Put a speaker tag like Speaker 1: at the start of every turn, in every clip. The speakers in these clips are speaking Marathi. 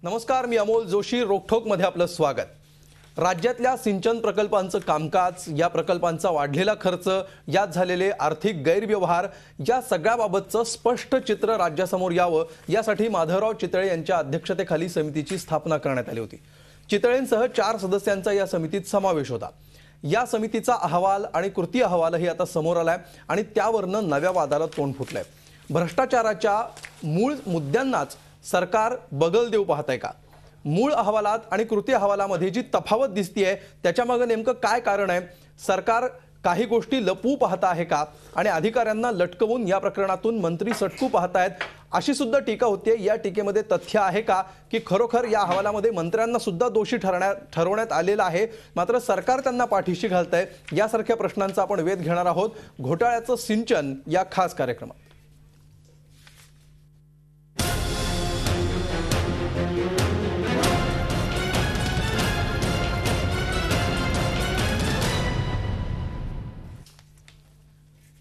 Speaker 1: नमस्कार, मी अमोल जोशी. रोकठोकमध्ये आपलं स्वागत. राज्यातल्या सिंचन प्रकल्पांचं कामकाज, या प्रकल्पांचा वाढलेला खर्च, यात झालेले आर्थिक गैरव्यवहार, या सगळ्याबाबतचं स्पष्ट चित्र राज्यासमोर यावं यासाठी माधवराव चितळे यांच्या अध्यक्षतेखाली समितीची स्थापना करण्यात आली होती. चितळेंसह 4 सदस्यांचा या समितीत समावेश होता. या समितीचा अहवाल आणि कृती अहवालही आता समोर आलाय आणि त्यावरनं नव्या वादाला तोंड फुटलंय. भ्रष्टाचाराच्या मूळ मुद्द्यांनाच सरकार बगल देऊ पाहतंय का? मूळ अहवालात आणि कृती अहवालामध्ये जी तफावत दिसतीये त्याच्यामागे नेमकं काय कारण आहे? सरकार काही गोष्टी लपवू पाहत आहे का? आणि अधिकाऱ्यांना लटकवून या प्रकरणातून मंत्री सटकू पाहतायत, अशी सुद्धा टीका होते. या टीकेमध्ये तथ्य आहे का की खरोखर या अहवालामध्ये मंत्र्यांना सुद्धा दोषी ठरवण्यात आलेलं आहे, मात्र सरकार त्यांना पाठीशी घालतंय? यासारख्या प्रश्नांचा आपण वेध घेणार आहोत घोटाळ्याचं सिंचन या खास कार्यक्रमात.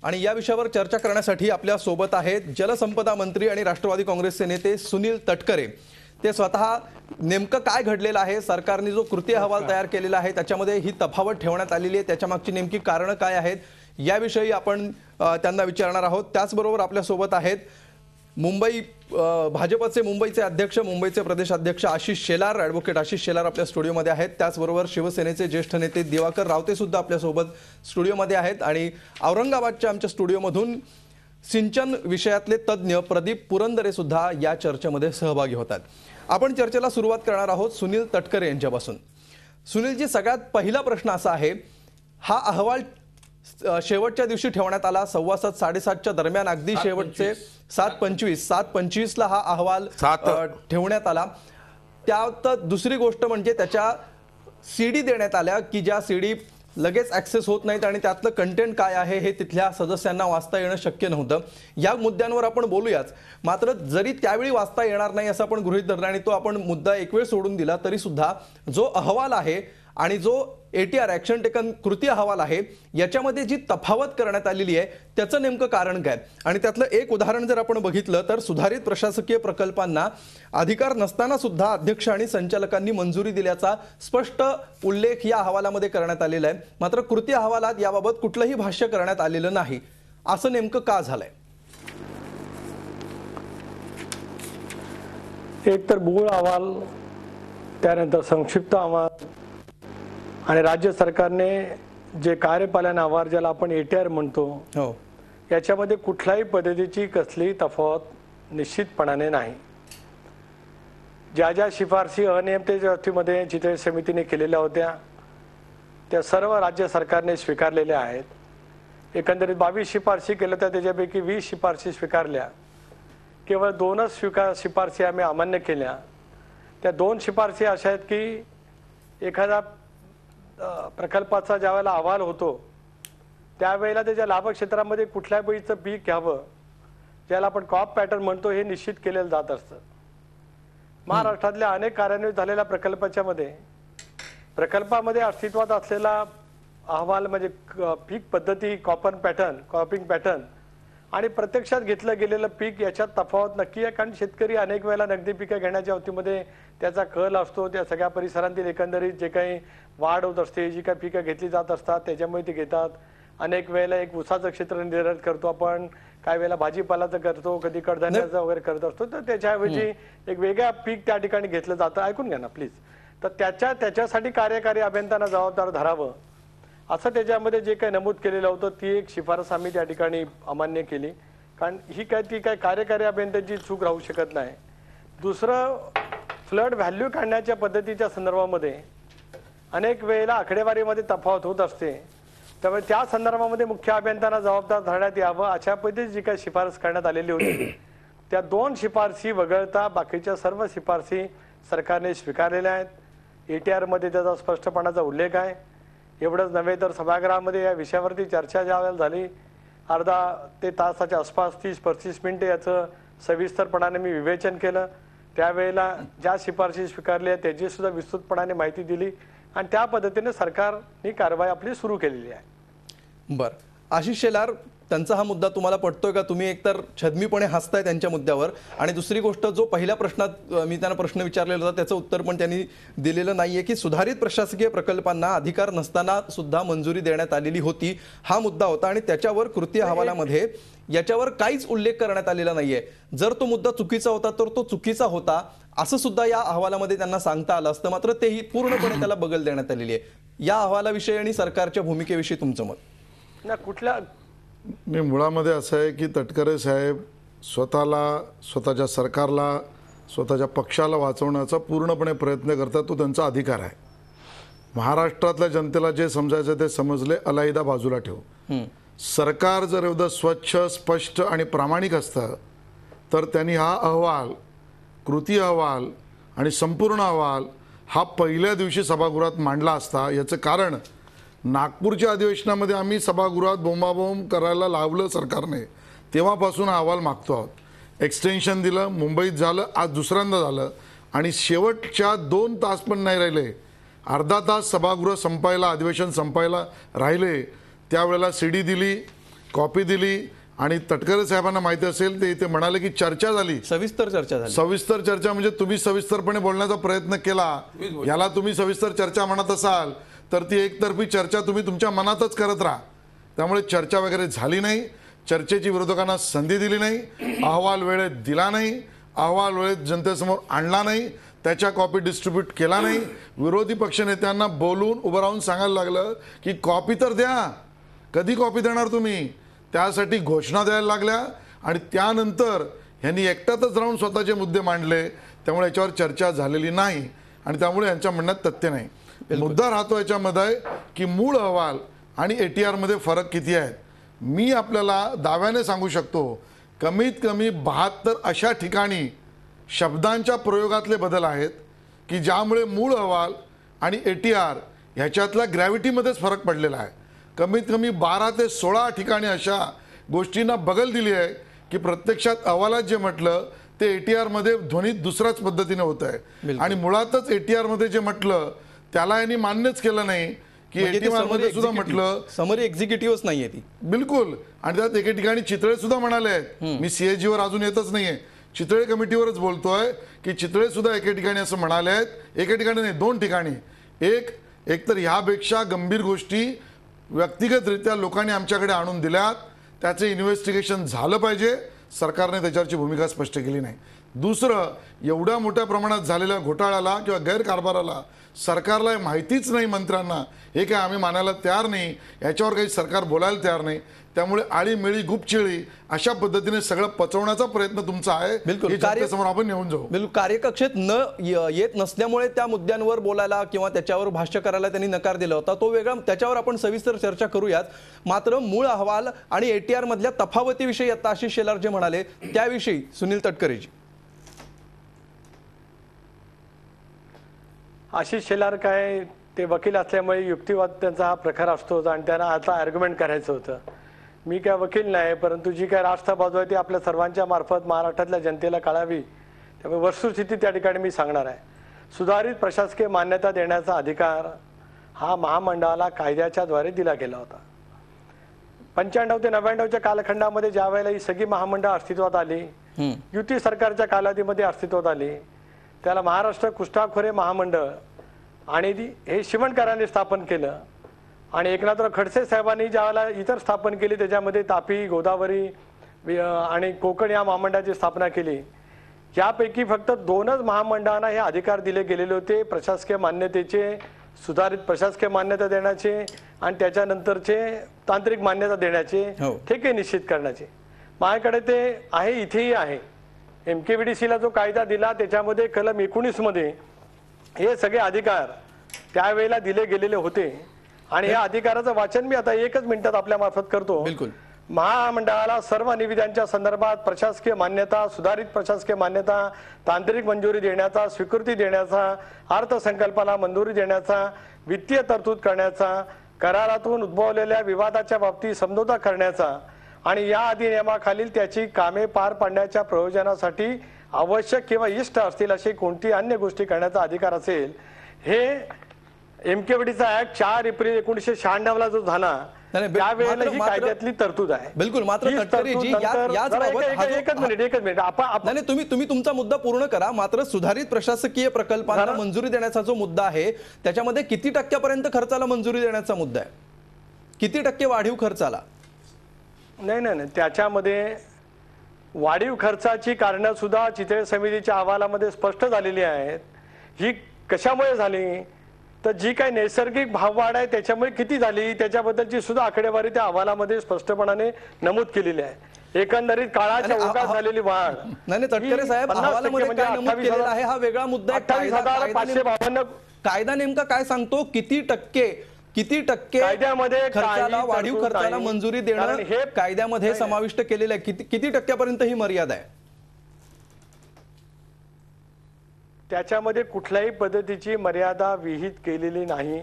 Speaker 1: आणि या विषयावर चर्चा करण्यासाठी आपल्या सोबत आहेत जलसंपदा मंत्री आणि राष्ट्रवादी काँग्रेसचे नेते सुनील तटकरे. ते स्वतः नेमकं काय घडलेलं आहे, सरकारने जो कृती अहवाल तयार केलेला आहे त्याच्यामध्ये ही तफावत ठेवण्यात आलेली आहे, त्याच्यामागची नेमकी कारणं काय आहेत, याविषयी आपण त्यांना विचारणार आहोत. त्याचबरोबर आपल्या सोबत आहेत भाजपचे मुंबईचे अध्यक्ष, मुंबईचे प्रदेशाध्यक्ष आशिष शेलार, ॲडव्होकेट आशिष शेलार आपल्या स्टुडिओमध्ये आहेत. त्याचबरोबर शिवसेनेचे ज्येष्ठ नेते दिवाकर रावते सुद्धा आपल्यासोबत स्टुडिओमध्ये आहेत. आणि औरंगाबादच्या आमच्या स्टुडिओमधून सिंचन विषयातले तज्ज्ञ प्रदीप पुरंदरे सुद्धा या चर्चेमध्ये सहभागी होतात. आपण चर्चेला सुरुवात करणार आहोत सुनील तटकरे यांच्यापासून. सुनीलजी, सगळ्यात पहिला प्रश्न असा आहे, हा अहवाल शेवटच्या दिवशी ठेवण्यात आला 7:15 7:30च्या दरम्यान, अगदी शेवटचे 7:25ला हा अहवाल ठेवण्यात आला. त्यात दुसरी गोष्ट म्हणजे त्याच्या सीडी देण्यात आल्या की ज्या सीडी लगेच ऍक्सेस होत नाहीत आणि त्यातलं कंटेंट काय आहे हे तिथल्या सदस्यांना वाचता येणं शक्य नव्हतं. या मुद्द्यांवर आपण बोलूयाच, मात्र जरी त्यावेळी वाचता येणार नाही असं आपण गृहीत धरलं आणि तो आपण मुद्दा एक वेळ सोडून दिला, तरी सुद्धा जो अहवाल आहे आणि जो ATR ॲक्शन टेकन कृती अहवाल आहे याच्यामध्ये जी तफावत करण्यात आलेली आहे त्याचं नेमकं कारण काय? आणि त्यातलं एक उदाहरण जर आपण बघितलं तर सुधारित प्रशासकीय प्रकल्पांना अधिकार नसताना सुद्धा अध्यक्ष आणि संचालकांनी मंजुरी दिल्याचा स्पष्ट उल्लेख या अहवालामध्ये करण्यात आलेला आहे, मात्र कृती अहवालात याबाबत कुठलंही भाष्य करण्यात आलेलं नाही. असं नेमकं का झालंय?
Speaker 2: एक तर मूळ अहवाल, त्यानंतर संक्षिप्त अहवाल आणि राज्य सरकारने जे कार्यपालन अहवाल ज्याला आपण ATR म्हणतो, याच्यामध्ये कुठल्याही पद्धतीची कसलीही तफावत निश्चितपणाने नाही. ज्या ज्या शिफारसी अनियमिततेच्या बाबतीमध्ये चितळे समितीने केलेल्या होत्या त्या सर्व राज्य सरकारने स्वीकारलेल्या आहेत. एकंदरीत 22 शिफारसी केल्या होत्या, त्याच्यापैकी 20 शिफारसी स्वीकारल्या. केवळ 2च शिफारसी आम्ही अमान्य केल्या. त्या 2 शिफारसी अशा आहेत की एखादा प्रकल्पाचा ज्यावेळेला अहवाल होतो त्यावेळेला त्याच्या लाभक्षेत्रामध्ये कुठल्या बैचं पीक घ्यावं, ज्याला आपण क्रॉप पॅटर्न म्हणतो, हे निश्चित केलेलं जात असतं. महाराष्ट्रातल्या अनेक कार्यान्वित झालेल्या प्रकल्पामध्ये अस्तित्वात असलेला अहवाल म्हणजे पीक पद्धती, क्रॉपिंग पॅटर्न आणि प्रत्यक्षात घेतलं गेलेलं पीक याच्यात तफावत नक्की आहे. कारण शेतकरी अनेक वेळेला नगदी पिकं घेण्याच्या बाबतीमध्ये त्याचा कल असतो. त्या सगळ्या परिसरांतील एकंदरीत जे काही वाढ होत असते, जी काही पिकं घेतली जात असतात त्याच्यामुळे ते घेतात. अनेक वेळेला एक ऊसाचं क्षेत्र निर्धारित करतो आपण, काही वेळेला भाजीपालाचं करतो, कधी कडधान्याचं वगैरे करत असतो, तर त्याच्याऐवजी एक वेगळं पीक त्या ठिकाणी घेतलं जातं. ऐकून घ्या ना प्लीज. तर त्याच्यासाठी कार्यकारी अभियंत्यांना जबाबदार धरावं असं त्याच्यामध्ये जे काही नमूद केलेलं होतं, ती एक शिफारस आम्ही त्या ठिकाणी अमान्य केली. कारण ती काय कार्यकारी अभियंत्यांची चूक राहू शकत नाही. दुसरं, फ्लड व्हॅल्यू काढण्याच्या पद्धतीच्या संदर्भामध्ये अनेक वेळेला आकडेवारीमध्ये तफावत होत असते. त्यामुळे त्या संदर्भामध्ये मुख्य अभियंत्यांना जबाबदार धरण्यात यावं अशा पद्धतीची जी काही शिफारस करण्यात आलेली होती त्या 2 शिफारसी वगळता बाकीच्या सर्व शिफारसी सरकारने स्वीकारलेल्या आहेत. ATR मध्ये त्याचा स्पष्टपणाचा उल्लेख आहे. एवढंच नव्हे तर सभागृहामध्ये या विषयावरती चर्चा ज्यावेळेला झाली, अर्धा ते तासाच्या आसपास 30-35 मिनिटे याचं सविस्तरपणाने मी विवेचन केलं. त्यावेळेला ज्या शिफारसी स्वीकारल्या त्याची सुद्धा विस्तृतपणाने माहिती दिली आणि त्या पद्धतीने सरकारने कारवाई आपली सुरू केलेली आहे.
Speaker 1: बरं, आशिष शेलार, त्यांचा हा मुद्दा तुम्हाला पटतोय का? तुम्ही एकतर छदमीपणे हसताय त्यांच्या मुद्द्यावर, आणि दुसरी गोष्ट, जो पहिल्या प्रश्नात मी त्यांना प्रश्न विचारलेला होता त्याचं उत्तर पण त्यांनी दिलेलं नाहीये की सुधारित प्रशासकीय प्रकल्पांना अधिकार नसताना सुद्धा मंजुरी देण्यात आलेली होती, हा मुद्दा होता. आणि त्याच्यावर कृती अहवालामध्ये याच्यावर काहीच उल्लेख करण्यात आलेला नाहीये. जर तो मुद्दा चुकीचा होता तर तो चुकीचा होता असं सुद्धा या अहवालामध्ये त्यांना सांगता आलं असतं, मात्र तेही पूर्णपणे त्याला बगल देण्यात आलेली आहे. या अहवालाविषयी आणि सरकारच्या भूमिकेविषयी तुमचं मत?
Speaker 2: ना कुठल्या
Speaker 3: नाही, मुळामध्ये असं आहे की तटकरे साहेब स्वतःला, स्वतःच्या सरकारला, स्वतःच्या पक्षाला वाचवण्याचा पूर्णपणे प्रयत्न करतात. तो त्यांचा अधिकार आहे. महाराष्ट्रातल्या जनतेला जे समजायचं ते समजले, अलहिदा बाजूला ठेवू. सरकार जर एवढं स्वच्छ, स्पष्ट आणि प्रामाणिक असतं तर त्यांनी हा अहवाल, कृती अहवाल आणि संपूर्ण अहवाल हा पहिल्या दिवशी सभागृहात मांडला असता. याचं कारण, नागपूरच्या अधिवेशनामध्ये आम्ही सभागृहात बोंबाबोंब करायला लावलं सरकारने, तेव्हापासून अहवाल मागतो आहोत. एक्सटेन्शन दिलं, मुंबईत झालं, आज दुसऱ्यांदा झालं, आणि शेवटच्या 2 तास पण नाही राहिले, अर्धा तास सभागृह संपायला, अधिवेशन संपायला राहिले, त्यावेळेला CD दिली, कॉपी दिली, आणि तटकरे साहेबांना माहिती असेल ते म्हणाले की चर्चा झाली,
Speaker 1: सविस्तर चर्चा झाली.
Speaker 3: सविस्तर चर्चा म्हणजे तुम्ही सविस्तरपणे बोलण्याचा प्रयत्न केला, याला तुम्ही सविस्तर चर्चा म्हणत असाल तर ती एकतर्फी चर्चा तुम्ही तुमच्या मनातच करत राहा. त्यामुळे चर्चा वगैरे झाली नाही, चर्चेची विरोधकांना संधी दिली नाही, अहवाल वेळेत दिला नाही, अहवाल वेळेत जनतेसमोर आणला नाही, त्याच्या कॉपी डिस्ट्रीब्यूट केला नाही. विरोधी पक्षनेत्यांना बोलून उभं राहून सांगायला लागलं की कॉपी तर द्या, कधी कॉपी देणार तुम्ही, त्यासाठी घोषणा द्यायला लागल्या. आणि त्यानंतर यांनी एकट्यातच राहून स्वतःचे मुद्दे मांडले. त्यामुळे याच्यावर चर्चा झालेली नाही, आणि त्यामुळे यांच्या म्हणण्यात तथ्य नाही. मुद्दा राहतो याच्यामध्ये की मूळ अहवाल आणि ATR मध्ये फरक किती आहेत. मी आपल्याला दाव्याने सांगू शकतो, कमीत कमी 72 अशा ठिकाणी शब्दांच्या प्रयोगातले बदल आहेत की ज्यामुळे मूळ अहवाल आणि ATR ह्याच्यातल्या ग्रॅव्हिटीमध्येच फरक पडलेला आहे. कमीत कमी 12 ते 16 ठिकाणी अशा गोष्टींना बगल दिली आहे की प्रत्यक्षात अहवालात जे म्हटलं ते ATR मध्ये ध्वनीत दुसऱ्याच पद्धतीने होत आहे. आणि मुळातच ATR मध्ये जे म्हटलं त्याला यांनी मान्यच केलं नाही की ATR मध्ये सुद्धा म्हटलं,
Speaker 1: समरी एक्झिक्युटिव्हच नाहीये ती,
Speaker 3: बिलकुल. आणि त्यात एके ठिकाणी चितळे सुद्धा म्हणाले आहेत, मी CAG वर अजून येतच नाहीये, चितळे कमिटीवरच बोलतोय की चितळे सुद्धा एके ठिकाणी असं म्हणाले आहेत, एके ठिकाणी नाही 2 ठिकाणी. एक तर ह्यापेक्षा गंभीर गोष्टी व्यक्तिगतरित्या लोकांनी आमच्याकडे आणून दिल्यात, त्याचे इन्व्हेस्टिगेशन झालं पाहिजे, सरकारने त्याच्यावरची भूमिका स्पष्ट केली नाही. दुसरं, एवढ्या मोठ्या प्रमाणात झालेल्या घोटाळ्याला किंवा गैरकारभाराला सरकारला माहितीच नाही, मंत्र्यांना, हे काय आम्ही मानायला तयार नाही, याच्यावर काही सरकार बोलायला तयार नाही. त्यामुळे आळीमिळी गुपचिळी अशा पद्धतीने सगळं पचवण्याचा प्रयत्न तुमचा आहे.
Speaker 1: बिलकुल,
Speaker 3: समोर आपण नेऊन जाऊ.
Speaker 1: बिलकुल. कार्यकक्षेत येत नसल्यामुळे त्या मुद्द्यांवर बोलायला किंवा त्याच्यावर भाष्य करायला त्यांनी नकार दिला होता, तो वेगळा, त्याच्यावर आपण सविस्तर चर्चा करूयात. मात्र मूळ अहवाल आणि ATR मधल्या तफावतीविषयी आता आशिष शेलार जे म्हणाले त्याविषयी सुनील तटकरेजी.
Speaker 2: आशिष शेलार काय, ते वकील असल्यामुळे युक्तिवाद त्यांचा हा प्रकार असतोच, आणि त्यांना आता आर्ग्युमेंट करायचं होतं. मी काय वकील नाही, परंतु जी काय राष्ट्र बाजू आहे ती आपल्या सर्वांच्या मार्फत महाराष्ट्रातल्या जनतेला कळावी, त्यामुळे वस्तुस्थिती त्या ठिकाणी मी सांगणार आहे. सुधारित प्रशासकीय मान्यता देण्याचा अधिकार हा महामंडळाला कायद्याच्या द्वारे दिला गेला होता. 95 ते 99च्या कालखंडामध्ये ज्या वेळेला ही सगळी महामंडळ अस्तित्वात आली, युती सरकारच्या कालावधीमध्ये अस्तित्वात आली, त्याला महाराष्ट्र कुष्ठाखोरे महामंडळ आणि हे शिवणकरांनी स्थापन केलं. आणि एकनाथराव खडसे साहेबांनी ज्यावेळेला इतर स्थापन केली, त्याच्यामध्ये तापी, गोदावरी आणि कोकण या महामंडळाची स्थापना केली. यापैकी फक्त 2च महामंडळांना हे अधिकार दिले गेलेले होते, प्रशासकीय मान्यतेचे, सुधारित प्रशासकीय मान्यता देण्याचे आणि त्याच्यानंतरचे तांत्रिक मान्यता देण्याचे, ठेके निश्चित करण्याचे. माझ्याकडे ते आहे, इथेही आहे. MKVDCला जो कायदा दिला त्याच्यामध्ये कलम 19 मध्ये हे सगळे अधिकार त्यावेळेला दिले गेलेले होते. आणि या अधिकाराचं वाचन मी आता 1च मिनिटात आपल्या मार्फत करतो.
Speaker 1: बिलकुल.
Speaker 2: महामंडळाला सर्व निविदांच्या संदर्भात प्रशासकीय मान्यता, सुधारित प्रशासकीय मान्यता, तांत्रिक मंजुरी देण्याचा, स्वीकृती देण्याचा, अर्थसंकल्पाला मंजुरी देण्याचा, वित्तीय तरतूद करण्याचा, करारातून उद्भवलेल्या विवादाच्या बाबतीत समझोता करण्याचा आणि या अधिनियमाखालील त्याची कामे पार पाडण्याच्या प्रयोजनासाठी आवश्यक किंवा इष्ट असतील अशी कोणती अन्य गोष्टी करण्याचा अधिकार असेल. हे एमकेवडीचा ऍक्ट 4 एप्रिल 1996 जो झाला
Speaker 1: नाही, नाही,
Speaker 2: त्यावेळेला
Speaker 1: मात्र-
Speaker 2: ही
Speaker 1: मात्र-
Speaker 2: कायद्यातली तरतूद आहे.
Speaker 1: बिलकुल. मात्र
Speaker 2: ही
Speaker 1: तटकरेजी
Speaker 2: तरतूद नंतर-
Speaker 1: याच
Speaker 2: जरा
Speaker 1: बाबत हा जो-
Speaker 2: एकच मिनिट
Speaker 1: नाही, नाही, तुम्ही तुमचा मुद्दा पूर्ण करा. मात्र सुधारित प्रशासकीय प्रकल्पांना मंजुरी देण्याचा जो मुद्दा आहे त्याच्यामध्ये किती टक्क्यापर्यंत खर्चाला मंजुरी देण्याचा मुद्दा आहे? किती टक्के वाढीव खर्चाला?
Speaker 2: नाही, त्याच्यामध्ये वाढीव खर्चाची कारणं सुद्धा चितळे समितीच्या अहवालामध्ये स्पष्ट झालेली आहेत. ही कशामुळे झाली तर जी काही नैसर्गिक भाववाढ आहे त्याच्यामुळे किती झाली त्याच्याबद्दलची सुद्धा आकडेवारी त्या अहवालामध्ये स्पष्टपणे नमूद केलेली आहे. एकंदरीत काळाच्या ओघात झालेली वाढ.
Speaker 1: नाही, तटकरे साहेब,
Speaker 2: 50%
Speaker 1: अहवालामध्ये
Speaker 2: म्हणजे
Speaker 1: काय नमूद केलेलं आहे हा वेगळा मुद्दा आहे.
Speaker 2: 28,552
Speaker 1: कायदा नेमका काय सांगतो? किती टक्के
Speaker 2: कायद्यामध्ये
Speaker 1: खर्चाला
Speaker 2: काही
Speaker 1: वाढीव
Speaker 2: तरतूद
Speaker 1: खर्चाला
Speaker 2: नाही.
Speaker 1: मंजुरी
Speaker 2: कारण
Speaker 1: देणं
Speaker 2: हे
Speaker 1: कायद्यामध्ये समाविष्ट केलेलं आहे. किती टक्क्यापर्यंत ही मर्यादा आहे?
Speaker 2: त्याच्यामध्ये कुठल्याही पद्धतीची मर्यादा विहित केलेली नाही.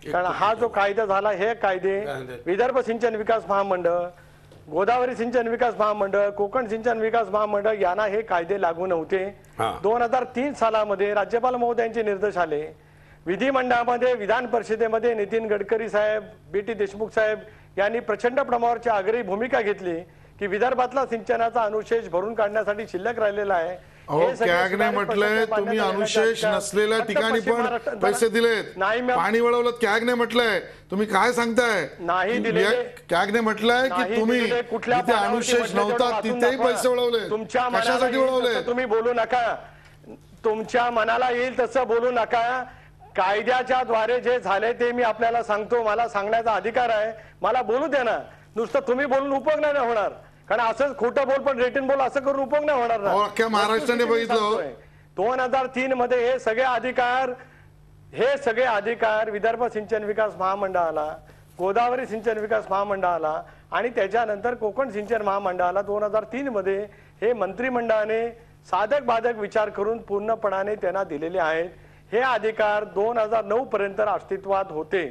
Speaker 2: कारण हा जो कायदा झाला हे कायदे विदर्भ सिंचन विकास महामंडळ, गोदावरी सिंचन विकास महामंडळ, कोकण सिंचन विकास महामंडळ यांना हे कायदे लागू नव्हते. 2003 सालामध्ये राज्यपाल महोदयांचे निर्देश आले. विधिमंडळामध्ये विधान परिषदेमध्ये नितीन गडकरी साहेब, BT देशमुख साहेब यांनी प्रचंड प्रमाणावरची आग्रही भूमिका घेतली की विदर्भातला सिंचनाचा अनुशेष भरून काढण्यासाठी शिल्लक राहिलेला आहे.
Speaker 3: कॅगने म्हटलंय तुम्ही अनुशेष नसलेल्या ठिकाणी पण पैसे दिलेत, पाणी वळवलं. कॅगने म्हटलंय, तुम्ही काय सांगताय?
Speaker 2: नाही दिले.
Speaker 3: कॅगने म्हटलंय की तुम्ही जिथे अनुशेष नव्हता तिथेही पैसे वळवले.
Speaker 2: तुमच्या
Speaker 3: कशासाठी वळवले?
Speaker 2: तुम्ही बोलू नका. तुमच्या मनाला येईल तसं बोलू नका. कायद्याच्या द्वारे जे झाले ते मी आपल्याला सांगतो. मला सांगण्याचा अधिकार आहे. मला बोलू दे ना. नुसतं तुम्ही बोलून उपयोग नाही होणार. कारण असंच खोटं बोल पण रेटिन बोल असं करून उपयोग नाही होणार ना.
Speaker 3: अख्ख्या महाराष्ट्राने बघितलं.
Speaker 2: 2003 मध्ये हे सगळे अधिकार विदर्भ सिंचन विकास महामंडळाला, गोदावरी सिंचन विकास महामंडळाला आणि त्याच्यानंतर कोकण सिंचन महामंडळाला 2003 मध्ये हे मंत्रिमंडळाने साधक बाधक विचार करून पूर्णपणाने त्यांना दिलेले आहेत. हे अधिकार 2009 पर्यंत अस्तित्वात होते.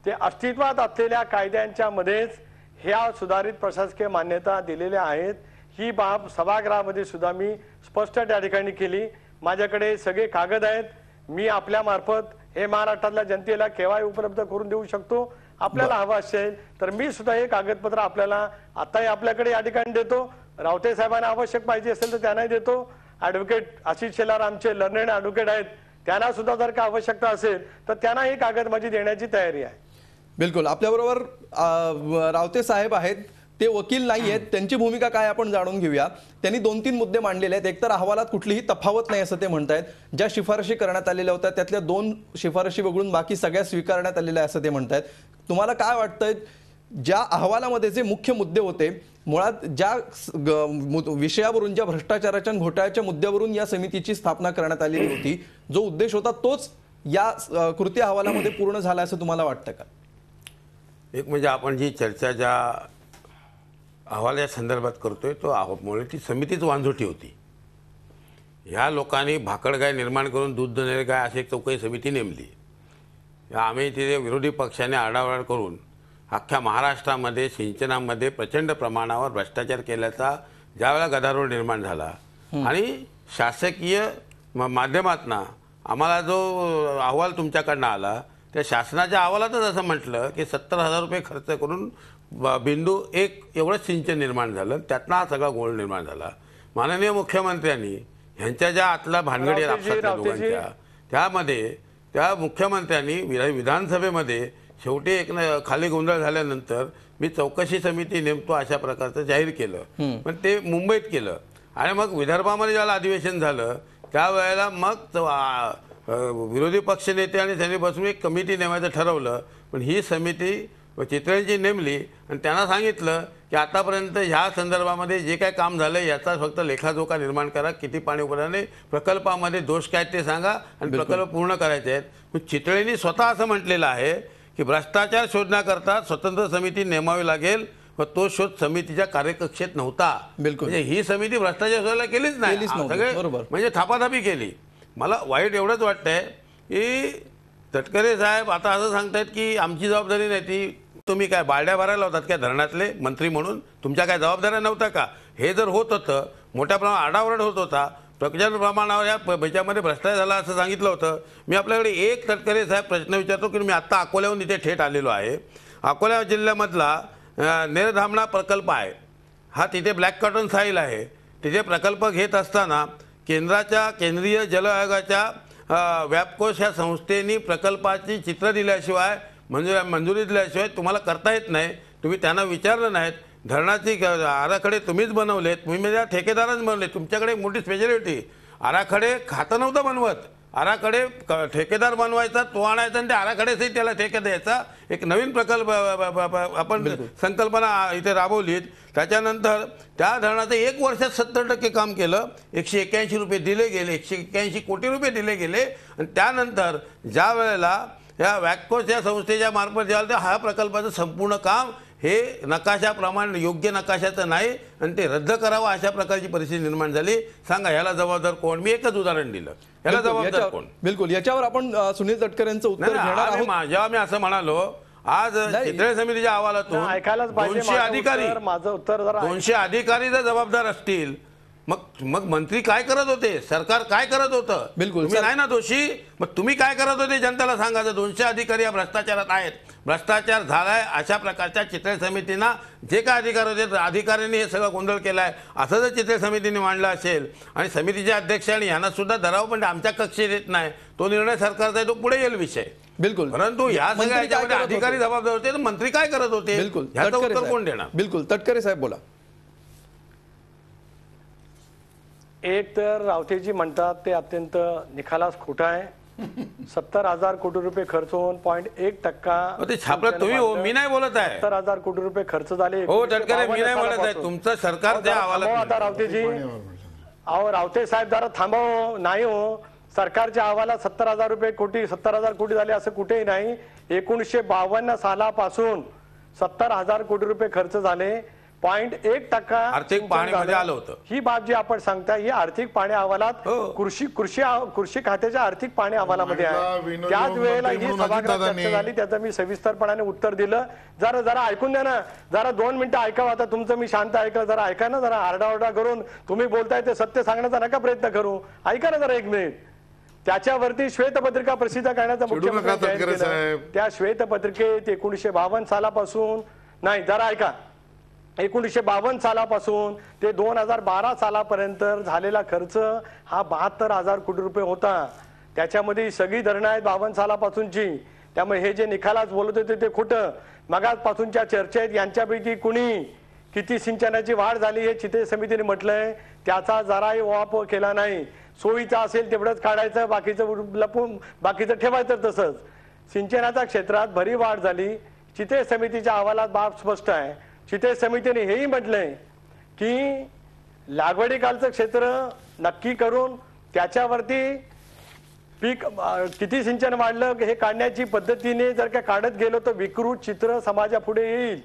Speaker 2: ते अस्तित्वात असलेल्या कायद्यांच्या मध्येच ह्या सुधारित प्रशासकीय मान्यता दिलेल्या आहेत. ही बाब सभागृहामध्ये सुद्धा मी स्पष्ट त्या ठिकाणी केली. माझ्याकडे सगळे कागद आहेत. मी आपल्या मार्फत हे महाराष्ट्रातल्या जनतेला केव्हाही उपलब्ध करून देऊ शकतो. आपल्याला हवं असेल तर मी सुद्धा हे कागदपत्र आपल्याला आताही आपल्याकडे या ठिकाणी देतो. रावते साहेबांना आवश्यक पाहिजे असेल तर त्यांनाही देतो. ॲडव्होकेट आशिष शेलार आमचे लर्नेड ॲडव्होकेट आहेत, त्यांना सुद्धा जर का आवश्यकता असेल तर त्यांना ही कागद माझी देण्याची तयारी आहे.
Speaker 1: बिलकुल. आपल्याबरोबर रावते साहेब आहेत, ते वकील नाही आहेत. त्यांची भूमिका काय आपण जाणून घेऊया. त्यांनी 2-3 मुद्दे मांडलेले आहेत. एकतर अहवालात कुठलीही तफावत नाही असं ते म्हणतायत. ज्या शिफारशी करण्यात आलेल्या होत्या त्यातल्या 2 शिफारशी वगळून बाकी सगळ्या स्वीकारण्यात आलेल्या आहे असं ते म्हणतायत. तुम्हाला काय वाटतंय, ज्या अहवालामध्ये जे मुख्य मुद्दे होते, मुळात ज्या विषयावरून, ज्या भ्रष्टाचाराच्या घोटाळ्याच्या मुद्द्यावरून या समितीची स्थापना करण्यात आलेली होती, जो उद्देश होता तोच या कृती अहवालामध्ये पूर्ण झाला असं तुम्हाला वाटतं का?
Speaker 4: एक म्हणजे आपण जी चर्चा ज्या अहवाल या संदर्भात करतोय तो मुळे ती समितीच वांझोटी होती. ह्या लोकांनी भाकड गाय निर्माण करून दूध देणारी गाय अशी एक चौकशी समिती नेमली. आम्ही तिथे विरोधी पक्षाने आढावाढ करून अख्ख्या महाराष्ट्रामध्ये सिंचनामध्ये प्रचंड प्रमाणावर भ्रष्टाचार केल्याचा ज्यावेळेला गदारोळ निर्माण झाला आणि शासकीय माध्यमातून आम्हाला जो अहवाल तुमच्याकडनं आला त्या शासनाच्या अहवालातच असं म्हटलं की 70,000 रुपये खर्च करून बिंदू 1 एवढंच सिंचन निर्माण झालं. त्यातनं हा सगळा गोळ निर्माण झाला. माननीय मुख्यमंत्र्यांनी ह्यांच्या ज्या आतल्या भानगडी आपसातल्या दोघांच्या त्यामध्ये त्या मुख्यमंत्र्यांनी विधानसभेमध्ये शेवटी एक खाली गोंधळ झाल्यानंतर मी चौकशी समिती नेमतो अशा प्रकारचं जाहीर केलं. पण ते मुंबईत केलं आणि मग विदर्भामध्ये ज्याला अधिवेशन झालं त्यावेळेला मग विरोधी पक्षनेते आणि त्यांनी बसून एक कमिटी नेमायचं ठरवलं. पण ही समिती चितळेंची नेमली आणि त्यांना सांगितलं की आतापर्यंत ह्या संदर्भामध्ये जे काय काम झालं याचा फक्त लेखाजोखा निर्माण करा. किती पाणी उपलब्ध, प्रकल्पामध्ये दोष काय ते सांगा आणि प्रकल्प पूर्ण करायचे आहेत. पण चितळेंनी स्वतः असं म्हटलेलं आहे की भ्रष्टाचार शोधण्याकरता स्वतंत्र समिती नेमावी लागेल व तो शोध समितीच्या कार्यकक्षेत नव्हता. म्हणजे ही समिती भ्रष्टाचार शोधायला केलीच नाही, सगळे म्हणजे थापाथापी केली. मला वाईट एवढंच वाटतंय की तटकरे साहेब आता असं सांगतायत की आमची जबाबदारी नाही. ती तुम्ही काय बारड्या भरायला होतात काय धरणातले मंत्री म्हणून? तुमच्या काय जबाबदाऱ्या नव्हत्या का? हे जर होत होतं, मोठ्या प्रमाणात आडावरड होत होता, प्रचंड प्रमाणावर ह्याच्यामध्ये भ्रष्टाचार झाला असं सांगितलं होतं. मी आपल्याकडे एक तटकरे साहेब प्रश्न विचारतो की मी आत्ता अकोल्याहून इथे थेट आलेलो आहे. अकोला जिल्ह्यामधला नेरधामणा प्रकल्प आहे, हा तिथे ब्लॅक कॉटन साईल आहे. तिथे प्रकल्प घेत असताना केंद्रीय जल आयोगाच्या व्यापकोश या संस्थेने प्रकल्पाची चित्र दिल्याशिवाय मंजुरी दिल्याशिवाय तुम्हाला करता येत नाही. तुम्ही त्यांना विचारलं नाहीत. धरणाची आराखडे तुम्हीच बनवलेत, तुम्ही म्हणजे ठेकेदारांच बनवले. तुमच्याकडे एक मोठी स्पेशालिटी, आराखडे खातं नव्हतं बनवत, आराखडे ठेकेदार बनवायचा, तो आणायचा आणि ते आराखडेसही त्याला ठेका द्यायचा. एक नवीन प्रकल्प आपण संकल्पना इथे राबवलीत. त्याच्यानंतर त्या धरणाचं 1 वर्षात 70% काम केलं. 181 रुपये दिले गेले, 181 कोटी रुपये दिले गेले. आणि त्यानंतर ज्या वेळेला या वॅक्कोस या संस्थेच्या मार्फत जेव्हा हा प्रकल्पाचं संपूर्ण काम हे नकाशाप्रमाणे योग्य नकाशाचं नाही आणि ते रद्द करावं अशा प्रकारची परिस्थिती निर्माण झाली. सांगा ह्याला जबाबदार कोण? मी एकच उदाहरण दिलं, ह्याला जबाबदार कोण?
Speaker 1: बिलकुल, याच्यावर आपण सुनील तटकरे यांचं उत्तर घेणार आहोत.
Speaker 4: जेव्हा मी असं म्हणालो, आज चितळे समितीच्या अहवालातून
Speaker 2: ऐकायलाच पाहिजे
Speaker 4: 200 अधिकारी,
Speaker 2: माझं उत्तर जरा
Speaker 4: 200 अधिकारी जर जबाबदार असतील, मग मंत्री काय करत होते, सरकार काय करत होतं?
Speaker 1: बिलकुल,
Speaker 4: तुम्ही नाही ना दोषी. मग तुम्ही काय करत होते जनतेला सांगायचं? 200 अधिकारी या भ्रष्टाचारात आहेत, भ्रष्टाचार झालाय अशा प्रकारच्या चितळे समितीना जे काय अधिकार होते अधिकाऱ्यांनी हे सगळं गोंधळ केलाय असं जर चितळे समितीने मांडलं असेल आणि समितीचे अध्यक्ष आणि यांना सुद्धा धरावं, पण आमच्या कक्षेत येत नाही, तो निर्णय सरकारचा आहे, तो पुढे येईल विषय.
Speaker 1: बिलकुल,
Speaker 4: परंतु या
Speaker 1: मंत्री
Speaker 4: सगळ्या
Speaker 1: काय
Speaker 4: याच्यामध्ये
Speaker 1: करत
Speaker 4: अधिकारी
Speaker 1: होते?
Speaker 4: जबाबदार होते, तर मंत्री काय करत होते?
Speaker 1: बिलकुल,
Speaker 4: ह्याचं
Speaker 1: तटकरे
Speaker 4: उत्तर कोण
Speaker 1: साहेब.
Speaker 4: देणार?
Speaker 1: बिलकुल, तटकरे साहेब बोला.
Speaker 2: एक तर रावतेजी म्हणतात ते अत्यंत निखालास खोटं आहे. 70,000 कोटी रुपये खर्च होऊन 0.1%
Speaker 4: ते छापलं तुम्ही हो, मी नाही बोलत आहे.
Speaker 2: 70,000 कोटी रुपये खर्च झाले.
Speaker 4: हो तटकरे, मी नाही बोलत आहे, तुमचं सरकार त्या अहवालात.
Speaker 2: आता रावतेजी, अहो रावते साहेब जरा थांबव. नाही हो, सरकारच्या अहवालात 70,000 कोटी झाले असं कुठेही नाही. 1952 सालापासून 70,000 कोटी रुपये खर्च झाले. 0.1%
Speaker 4: आर्थिक पाहणीमध्ये आलं होतं.
Speaker 2: ही बाब जी आपण सांगताय ही आर्थिक पाहणी अहवालात कृषी खात्याच्या आर्थिक पाहणी अहवालामध्ये आहे. त्याच वेळेला ही सभागृहात चर्चा झाली, त्याचं मी सविस्तरपणाने उत्तर दिलं. जरा ऐकून द्या ना, जरा 2 मिनिटं ऐकावं. आता तुमचं मी शांत ऐकलं, जरा ऐका ना. जरा आरडाओरडा करून तुम्ही बोलताय ते सत्य सांगण्याचा नका प्रयत्न करू. ऐका ना जरा 1 मिनिट. त्याच्यावरती श्वेतपत्रिका प्रसिद्ध करण्याचा मुख्यमंत्री जाहीर केलं. त्या श्वेतपत्रिकेत 1952 सालापासून नाही, जरा ऐका, 1952 सालापासून ते 2012 सालापर्यंत झालेला खर्च हा 72,000 कोटी रुपये होता. त्याच्यामध्ये सगळी धरणं आहेत 52 सालापासूनची. त्यामुळे हे जे निखालाच बोलत होते ते खोटं. मगापासूनच्या चर्चेत यांच्यापैकी कुणी किती सिंचनाची वाढ झाली हे चितळे समितीने म्हटलंय, त्याचा जराही वापर केला नाही. सोयीचा असेल तेवढंच काढायचं, बाकीचं लपून बाकीचं ठेवायचं. तसंच सिंचनाच्या क्षेत्रात भरी वाढ झाली. चितळे समितीच्या अहवालात बाब स्पष्ट आहे. चितळे समितीने हेही म्हटलंय की लागवडीकालचं क्षेत्र नक्की करून त्याच्यावरती पीक किती सिंचन वाढलं हे काढण्याची पद्धतीने जर का काढत गेलो तर विकृत चित्र समाजापुढे येईल.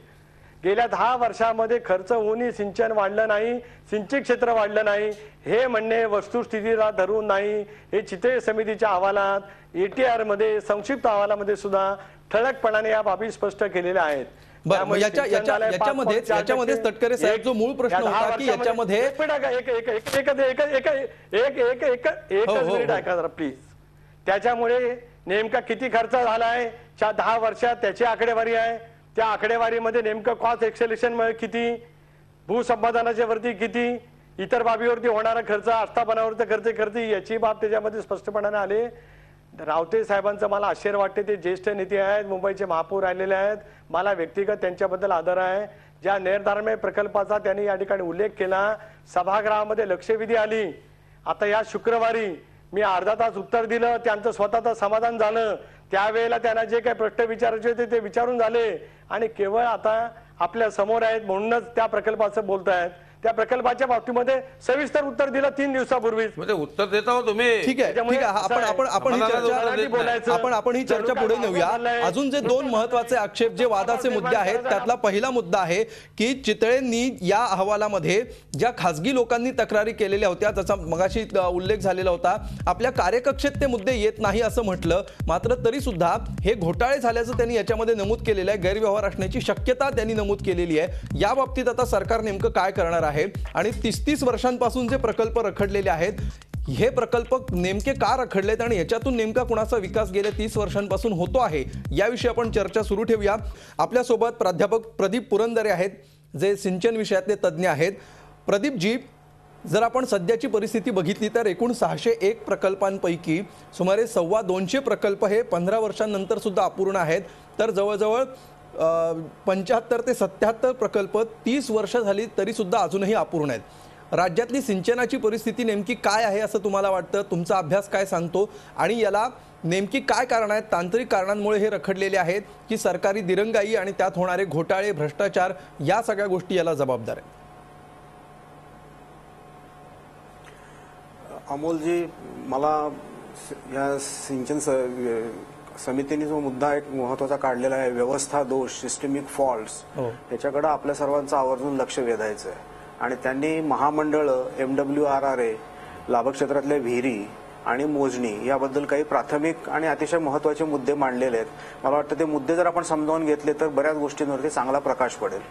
Speaker 2: गेल्या 10 वर्षामध्ये खर्च होऊनही सिंचन वाढलं नाही, सिंचित क्षेत्र वाढलं नाही हे म्हणणे वस्तुस्थितीला धरून नाही. हे चितळे समितीच्या अहवालात ATR मध्ये संक्षिप्त अहवालामध्ये सुद्धा ठळकपणाने या बाबी स्पष्ट केलेल्या आहेत.
Speaker 1: याच्यामध्ये तटकरे साहेब जो मूळ प्रश्न होता की याच्यामध्ये
Speaker 2: एकच मिनिट ऐका जरा प्लीज. त्याच्यामुळे नेमका किती खर्च झालाय 10 वर्षात त्याची आकडेवारी आहे. त्या आकडेवारीमध्ये नेमकं कॉस्ट एक्सेलेशन किती, भूसंपादनाच्या वरती किती, इतर बाबीवरती होणारा खर्च, आस्थापनावरती खर्च याची बाब त्याच्यामध्ये स्पष्टपणाने आले. रावते साहेबांचं मला आश्चर्य वाटते. ते ज्येष्ठ नेते आहेत, मुंबईचे महापौर आलेले आहेत. मला व्यक्तिगत त्यांच्याबद्दल आदर आहे. ज्या नेरधारमे प्रकल्पाचा त्यांनी या ठिकाणी उल्लेख केला, सभागृहामध्ये लक्षवेधी आली. आता या शुक्रवारी मी अर्धा तास उत्तर दिलं, त्यांचं स्वतःचं समाधान झालं. त्यावेळेला त्यांना जे काही प्रश्न विचारायचे होते ते विचारून झाले आणि केवळ आता आपल्या समोर आहेत म्हणूनच त्या प्रकल्पाचं बोलतायत. त्या प्रकल्पाच्या बाबतीमध्ये सविस्तर उत्तर दिलं 3 दिवसापूर्वीच.
Speaker 4: म्हणजे उत्तर देता हो तुम्ही.
Speaker 1: ठीक आहे, आपण ही चर्चा पुढे नेऊया. अजून जे 2 महत्वाचे आक्षेप, जे वादाचे मुद्दे आहेत, त्यातला पहिला मुद्दा आहे की चितळेंनी या अहवालामध्ये ज्या खासगी लोकांनी तक्रारी केलेल्या होत्या, त्याचा मगाशी उल्लेख झालेला होता, आपल्या कार्यकक्षेत ते मुद्दे येत नाही असं म्हटलं. मात्र तरी सुद्धा हे घोटाळे झाल्याचं त्यांनी याच्यामध्ये नमूद केलेलं आहे. गैरव्यवहार असण्याची शक्यता त्यांनी नमूद केलेली आहे. या बाबतीत आता सरकार नेमकं काय करणार आहे आहे आणि 30 वर्षांपासून जे प्रकल्प रखडलेले आहेत, हे प्रकल्प नेमके का रखडलेत आणि याच्यातून नेमका कुणाचा विकास गेल्या 30 वर्षांपासून होतो आहे, याविषयी आपण चर्चा सुरू ठेवूया. आपल्यासोबत प्राध्यापक प्रदीप पुरंदरे आहेत, जे सिंचन विषयातले तज्ज्ञ आहेत. प्रदीपजी, जर आपण सध्याची परिस्थिती बघितली तर एकूण 601 प्रकल्पांपैकी सुमारे 225 प्रकल्प हे 15 वर्षांनंतर सुद्धा अपूर्ण आहेत. तर जवळजवळ 75 ते 77 प्रकल्प 30 वर्ष झाली तरी सुद्धा अजूनही अपूर्ण आहेत. राज्यातली सिंचनाची परिस्थिती नेमकी काय आहे असं तुम्हाला वाटतं? तुमचा अभ्यास काय सांगतो आणि याला नेमकी काय कारण आहेत? तांत्रिक कारणांमुळे हे रखडलेले आहेत की सरकारी दिरंगाई आणि त्यात होणारे घोटाळे, भ्रष्टाचार या सगळ्या गोष्टी याला जबाबदार आहेत?
Speaker 5: अमोलजी, मला या सिंचन समितीने जो मुद्दा एक महत्वाचा काढलेला आहे, व्यवस्था दोष, सिस्टमिक फॉल्ट्स, याच्याकडे आपल्या सर्वांचं आवर्जून लक्ष वेधायचं आहे. आणि त्यांनी महामंडळ, MWRRA, लाभक्षेत्रातल्या विहिरी आणि मोजणी याबद्दल काही प्राथमिक आणि अतिशय महत्वाचे मुद्दे मांडलेले आहेत. मला वाटतं ते मुद्दे जर आपण समजावून घेतले तर बऱ्याच गोष्टींवरती चांगला प्रकाश पडेल.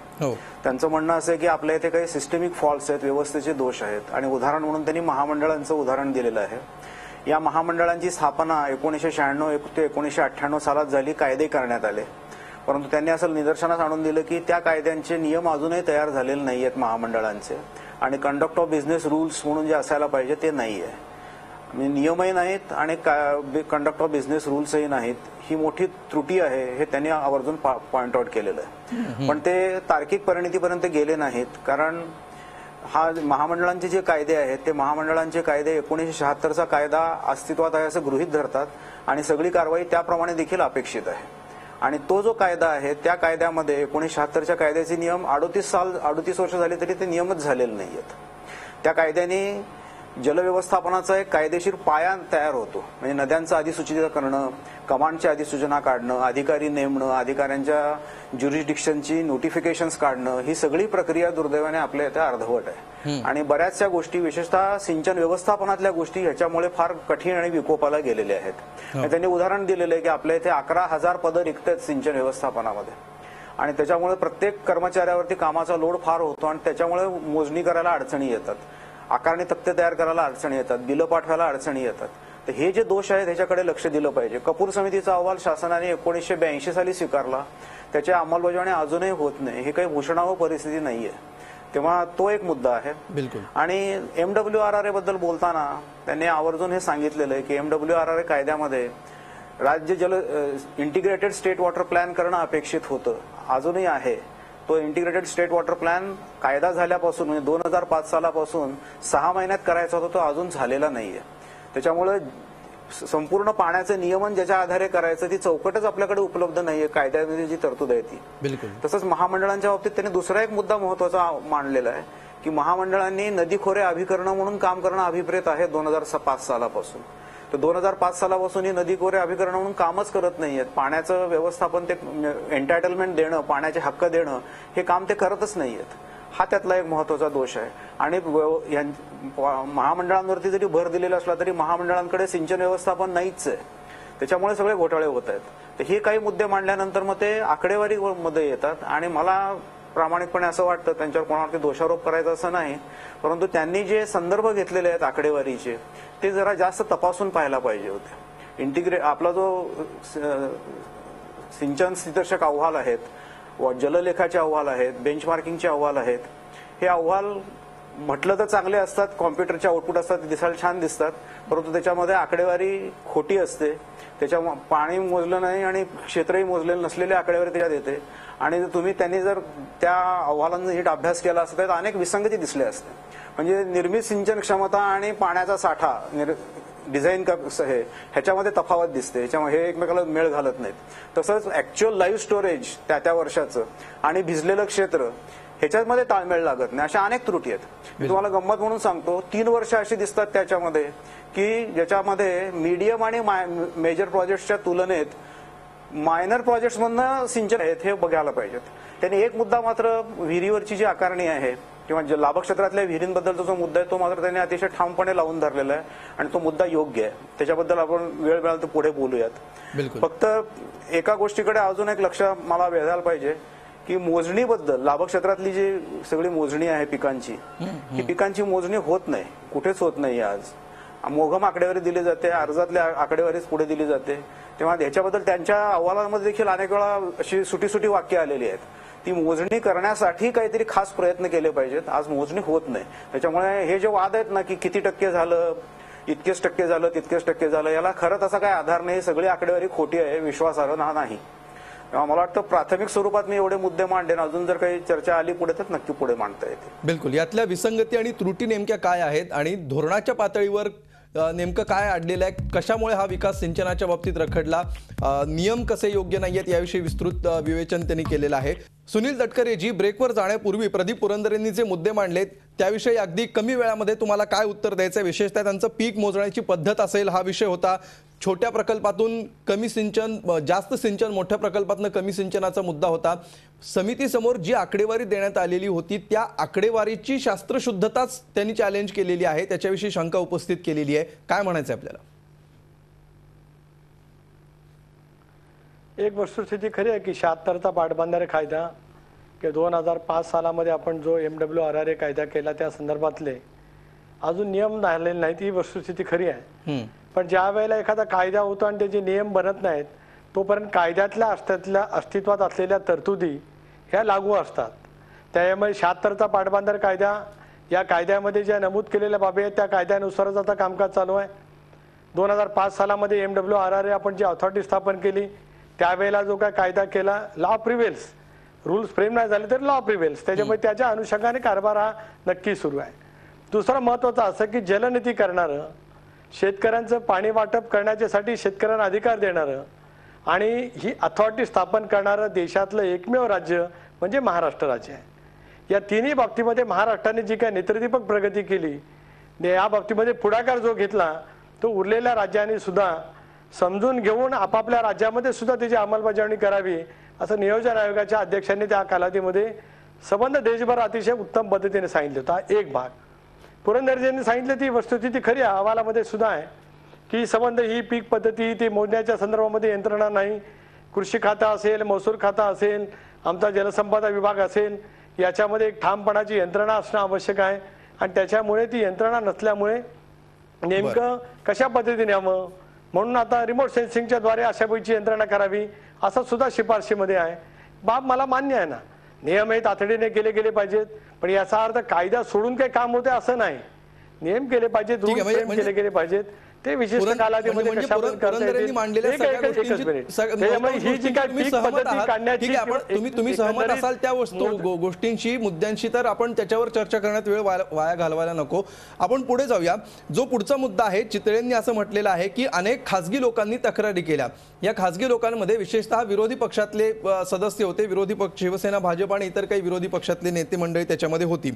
Speaker 5: त्यांचं म्हणणं असं आहे की आपल्या इथे काही सिस्टमिक फॉल्ट्स आहेत, व्यवस्थेचे दोष आहेत. आणि उदाहरण म्हणून त्यांनी महामंडळांचं उदाहरण दिलेलं आहे. या महामंडळांची स्थापना 1996 ते 1998 सालात झाली, कायदे करण्यात आले. परंतु त्यांनी असं निदर्शनास आणून दिलं की त्या कायद्यांचे नियम अजूनही तयार झालेले नाही आहेत महामंडळांचे. आणि कंडक्ट ऑफ बिझनेस रूल्स म्हणून जे असायला पाहिजे ते नाही आहे. नियमही नाहीत आणि कंडक्ट ऑफ बिझनेस रूल्सही नाहीत. ही मोठी त्रुटी आहे, हे त्यांनी आवर्जून पॉइंट आउट केलेलं आहे. पण ते तार्किक परिणतीपर्यंत गेले नाहीत, कारण हा महामंडळांचे जे कायदे आहेत ते महामंडळांचे कायदे 1976चा कायदा अस्तित्वात आहे असं गृहीत धरतात आणि सगळी कारवाई त्याप्रमाणे देखील अपेक्षित आहे. आणि तो जो कायदा आहे त्या कायद्यामध्ये 1976च्या कायद्याचे नियम 38 वर्ष झाले तरी ते नियमच झालेले नाहीयेत. त्या कायद्याने जलव्यवस्थापनाचा एक कायदेशीर पाया तयार होतो. म्हणजे नद्यांचं अधिसूचित करणं, कमांडची अधिसूचना काढणं, अधिकारी नेमणं, अधिकाऱ्यांच्या ज्युरिस्डिक्शनची नोटिफिकेशन्स काढणं, ही सगळी प्रक्रिया दुर्दैवाने आपल्या इथे अर्धवट आहे. आणि बऱ्याचशा गोष्टी, विशेषतः सिंचन व्यवस्थापनातल्या गोष्टी ह्याच्यामुळे फार कठीण आणि विकोपाला गेलेल्या आहेत. त्यांनी उदाहरण दिलेलं आहे की आपल्या इथे 11,000 पदं रिक्त आहेत सिंचन व्यवस्थापनामध्ये. आणि त्याच्यामुळे प्रत्येक कर्मचाऱ्यावरती कामाचा लोड फार होतो आणि त्याच्यामुळे मोजणी करायला अडचणी येतात, आकारणी तक्ते तयार करायला अडचणी येतात, बिलं पाठवायला अडचणी येतात. तर हे जे दोष आहेत ह्याच्याकडे लक्ष दिलं पाहिजे. कपूर समितीचा अहवाल शासनाने 1982 साली स्वीकारला, त्याची अंमलबजावणी अजूनही होत नाही. हे काही भूषणावह परिस्थिती नाहीये. तेव्हा तो एक मुद्दा आहे.
Speaker 1: बिलकुल.
Speaker 5: आणि MWRRA बद्दल बोलताना त्यांनी आवर्जून हे सांगितलेलं आहे की MWRRA कायद्यामध्ये राज्य जल इंटिग्रेटेड स्टेट वॉटर प्लॅन करणं अपेक्षित होतं, अजूनही आहे. तो इंटिग्रेटेड स्टेट वॉटर प्लॅन कायदा झाल्यापासून म्हणजे 2005 सालापासून 6 महिन्यात करायचा होता, तो अजून झालेला नाहीये. त्याच्यामुळे संपूर्ण पाण्याचं नियमन ज्याच्या आधारे करायचं ती चौकटच आपल्याकडे उपलब्ध नाहीये, कायद्यामध्ये जी तरतूद आहे ती.
Speaker 1: बिलकुल.
Speaker 5: तसंच महामंडळांच्या बाबतीत त्यांनी दुसरा एक मुद्दा महत्वाचा मांडलेला आहे की महामंडळांनी नदी खोरे अभिकरण म्हणून काम करणं अभिप्रेत आहे 2005 सालापासून. तर 2005 सालापासून ही नदी खोरे अभिकरण म्हणून कामच करत नाहीयेत. पाण्याचं व्यवस्थापन, ते एन्टायटलमेंट देणं, पाण्याचे हक्क देणं, हे काम ते करतच नाहीयेत. हा त्यातला एक महत्वाचा दोष आहे. आणि महामंडळांवरती जरी भर दिलेला असला तरी महामंडळांकडे सिंचन व्यवस्थापन नाहीच आहे. त्याच्यामुळे सगळे घोटाळे होत आहेत. तर हे काही मुद्दे मांडल्यानंतर मग ते आकडेवारी मध्ये येतात. आणि मला प्रामाणिकपणे असं वाटतं, त्यांच्यावर कोणावरती दोषारोप करायचा असं नाही, परंतु त्यांनी जे संदर्भ घेतलेले आहेत आकडेवारीचे ते जरा जास्त तपासून पाहायला पाहिजे होते. आपला जो सिंचन स्थितदर्शक अहवाल आहेत, जललेखाचे अहवाल आहेत, बेंचमार्किंगचे अहवाल आहेत, हे अहवाल म्हटलं तर चांगले असतात, कॉम्प्युटरचे आउटपुट असतात, दिसायला छान दिसतात, परंतु त्याच्यामध्ये आकडेवारी खोटी असते. त्याच्या पाणी मोजलं नाही आणि क्षेत्रही मोजलेलं नसलेली आकडेवारी त्याच्यात येते. आणि तुम्ही त्यांनी जर त्या अहवालांचा नीट अभ्यास केला असता तर अनेक विसंगती दिसल्या असत्या. म्हणजे निर्मित सिंचन क्षमता आणि पाण्याचा साठा डिझाईन ह्याच्यामध्ये तफावत दिसते, ह्याच्यामध्ये हे एकमेकाला मेळ घालत नाहीत. तसंच ऍक्च्युअल लाईव्ह स्टोरेज त्या वर्षाचं आणि भिजलेलं क्षेत्र ह्याच्यामध्ये ताळमेळ लागत नाही. अशा अनेक त्रुटी आहेत. मी तुम्हाला गंमत म्हणून सांगतो, 3 वर्ष अशी दिसतात त्याच्यामध्ये की ज्याच्यामध्ये मीडियम आणि मेजर प्रोजेक्टच्या तुलनेत मायनर प्रोजेक्ट्स मधनं सिंचन आहेत हे बघायला पाहिजेत. त्यांनी एक मुद्दा मात्र, विहिरीवरची जी आकारणी आहे किंवा लाभक्षेत्रातल्या विहिरींबद्दलचा जो मुद्दा आहे तो मात्र त्यांनी अतिशय ठामपणे लावून धरलेला आहे आणि तो मुद्दा योग्य आहे. त्याच्याबद्दल आपण वेळ मिळाला तर पुढे बोलूयात. फक्त एका गोष्टीकडे अजून एक लक्ष मला वेधायला पाहिजे की मोजणीबद्दल लाभ क्षेत्रातली जी सगळी मोजणी आहे पिकांची, ही पिकांची मोजणी होत नाही, कुठेच होत नाही आज. मोघम आकडेवारी दिली जाते, अर्जातल्या आकडेवारीच पुढे दिली जाते. तेव्हा ह्याच्याबद्दल त्यांच्या अहवालांमध्ये देखील अनेक वेळा अशी सुटी वाक्य आलेली आहेत. ती मोजणी करण्यासाठी काहीतरी खास प्रयत्न केले पाहिजेत. आज मोजणी होत नाही. त्याच्यामुळे हे जे वाद आहेत ना की किती टक्के झालं, इतकेच टक्के झालं, तितकेच टक्के झालं, याला खरं तसा काही आधार नाही. सगळी आकडेवारी खोटी आहे, विश्वासार्ह नाही. मला वाटतं प्राथमिक स्वरूपात मी एवढे मुद्दे मांडेन. अजून जर काही चर्चा आली पुढे तर नक्की पुढे मांडता येते.
Speaker 1: बिलकुल. यातल्या विसंगती आणि त्रुटी नेमक्या काय आहेत आणि धोरणाच्या पातळीवर नेमकं काय अडलेलं आहे, कशामुळे हा विकास सिंचनाच्या बाबतीत रखडला, नियम कसे योग्य नाही आहेत याविषयी विस्तृत विवेचन त्यांनी केलेलं आहे. सुनील तटकरेजी, ब्रेकवर जाण्यापूर्वी प्रदीप पुरंदरेंनी जे मुद्दे मांडलेत त्याविषयी अगदी कमी वेळामध्ये तुम्हाला काय उत्तर द्यायचं, विशेषतः त्यांचं पीक मोजण्याची पद्धत असेल हा विषय होता. छोट्या प्रकल्पातून कमी सिंचन, जास्त सिंचन, मोठ्या प्रकल्पातून कमी सिंचनाचा मुद्दा होता. समितीसमोर जी आकडेवारी देण्यात आलेली होती त्या आकडेवारीची शास्त्रशुद्धताच त्यांनी चॅलेंज केलेली आहे, त्याच्याविषयी शंका उपस्थित केलेली आहे. काय म्हणायचं आपल्याला?
Speaker 2: एक वस्तुस्थिती खरी आहे की 76चा पाटबंधारे कायदा की 2005 सालामध्ये आपण जो MWRRA कायदा केला त्या संदर्भातले अजून नियम झालेले नाहीत, ही वस्तुस्थिती खरी आहे. पण ज्या वेळेला एखादा कायदा होतो आणि त्याचे नियम बनत नाहीत तोपर्यंत कायद्यातल्या अस्तित्वात असलेल्या तरतुदी ह्या लागू असतात. त्यामुळे 76चा पाटबंधारे कायदा, या कायद्यामध्ये ज्या नमूद केलेल्या बाबी आहेत त्या कायद्यानुसारच आता कामकाज चालू आहे. 2005 सालामध्ये MWRRA आपण जी अथॉरिटी स्थापन केली त्यावेळेला जो काय कायदा केला, लॉ प्रिव्हेल्स, रूल्स फ्रेम नाही झाले तर लॉ प्रिव्हेल्स, त्याच्यामुळे त्याच्या अनुषंगाने कारभार हा नक्की सुरू आहे. दुसरं महत्त्वाचं असं की जलनीती करणारं, शेतकऱ्यांचं पाणी वाटप करण्याच्यासाठी शेतकऱ्यांना अधिकार देणारं आणि ही अथॉरिटी स्थापन करणारं देशातलं एकमेव राज्य म्हणजे महाराष्ट्र राज्य आहे. या तिन्ही बाबतीमध्ये महाराष्ट्राने जी काय नेत्रदीपक प्रगती केली, या बाबतीमध्ये पुढाकार जो घेतला तो उरलेल्या राज्यांनी सुद्धा समजून घेऊन आपापल्या राज्यामध्ये सुद्धा त्याची अंमलबजावणी करावी असं नियोजन आयोगाच्या अध्यक्षांनी त्या कालावधीमध्ये संबंध देशभर अतिशय उत्तम पद्धतीने सांगितलं होतं. एक भाग पुरंदरेजींनी सांगितलं ती वस्तुस्थिती खरी आहे, अहवालामध्ये सुद्धा आहे की संबंध ही पीक पद्धती ती मोजण्याच्या संदर्भामध्ये यंत्रणा नाही. कृषी खाता असेल, महसूल खाता असेल, आमचा जलसंपदा विभाग असेल, याच्यामध्ये एक ठामपणाची यंत्रणा असणं आवश्यक आहे. आणि त्याच्यामुळे ती यंत्रणा नसल्यामुळे नेमकं कशा पद्धतीने यावं म्हणून आता रिमोट सेन्सिंगच्या द्वारे अशा पैकी यंत्रणा करावी असं सुद्धा शिफारशीमध्ये आहे. बाब मला मान्य आहे ना, नियम हे तातडीने केले पाहिजेत, पण याचा अर्थ कायदा सोडून काही काम होते असं नाही. नियम केले पाहिजेत, रूल फ्रेम केले पाहिजेत, ते विशिष्ट कालावधीमध्ये
Speaker 1: पुरंदरेंनी मांडलेल्या सगळ्या तुम्ही सहमत असाल त्या गोष्टींशी, मुद्द्यांशी, तर आपण त्याच्यावर चर्चा करण्यात वेळ वाया घालवायला नको. आपण पुढे जाऊया. जो पुढचा मुद्दा आहे, चितळेंनी असं म्हटलेलं आहे की अनेक खासगी लोकांनी तक्रारी केल्या. या खासगी लोकांमध्ये विशेषतः विरोधी पक्षातले सदस्य होते, विरोधी पक्ष, शिवसेना, भाजप आणि इतर काही विरोधी पक्षातले नेते मंडळी त्याच्यामध्ये होती.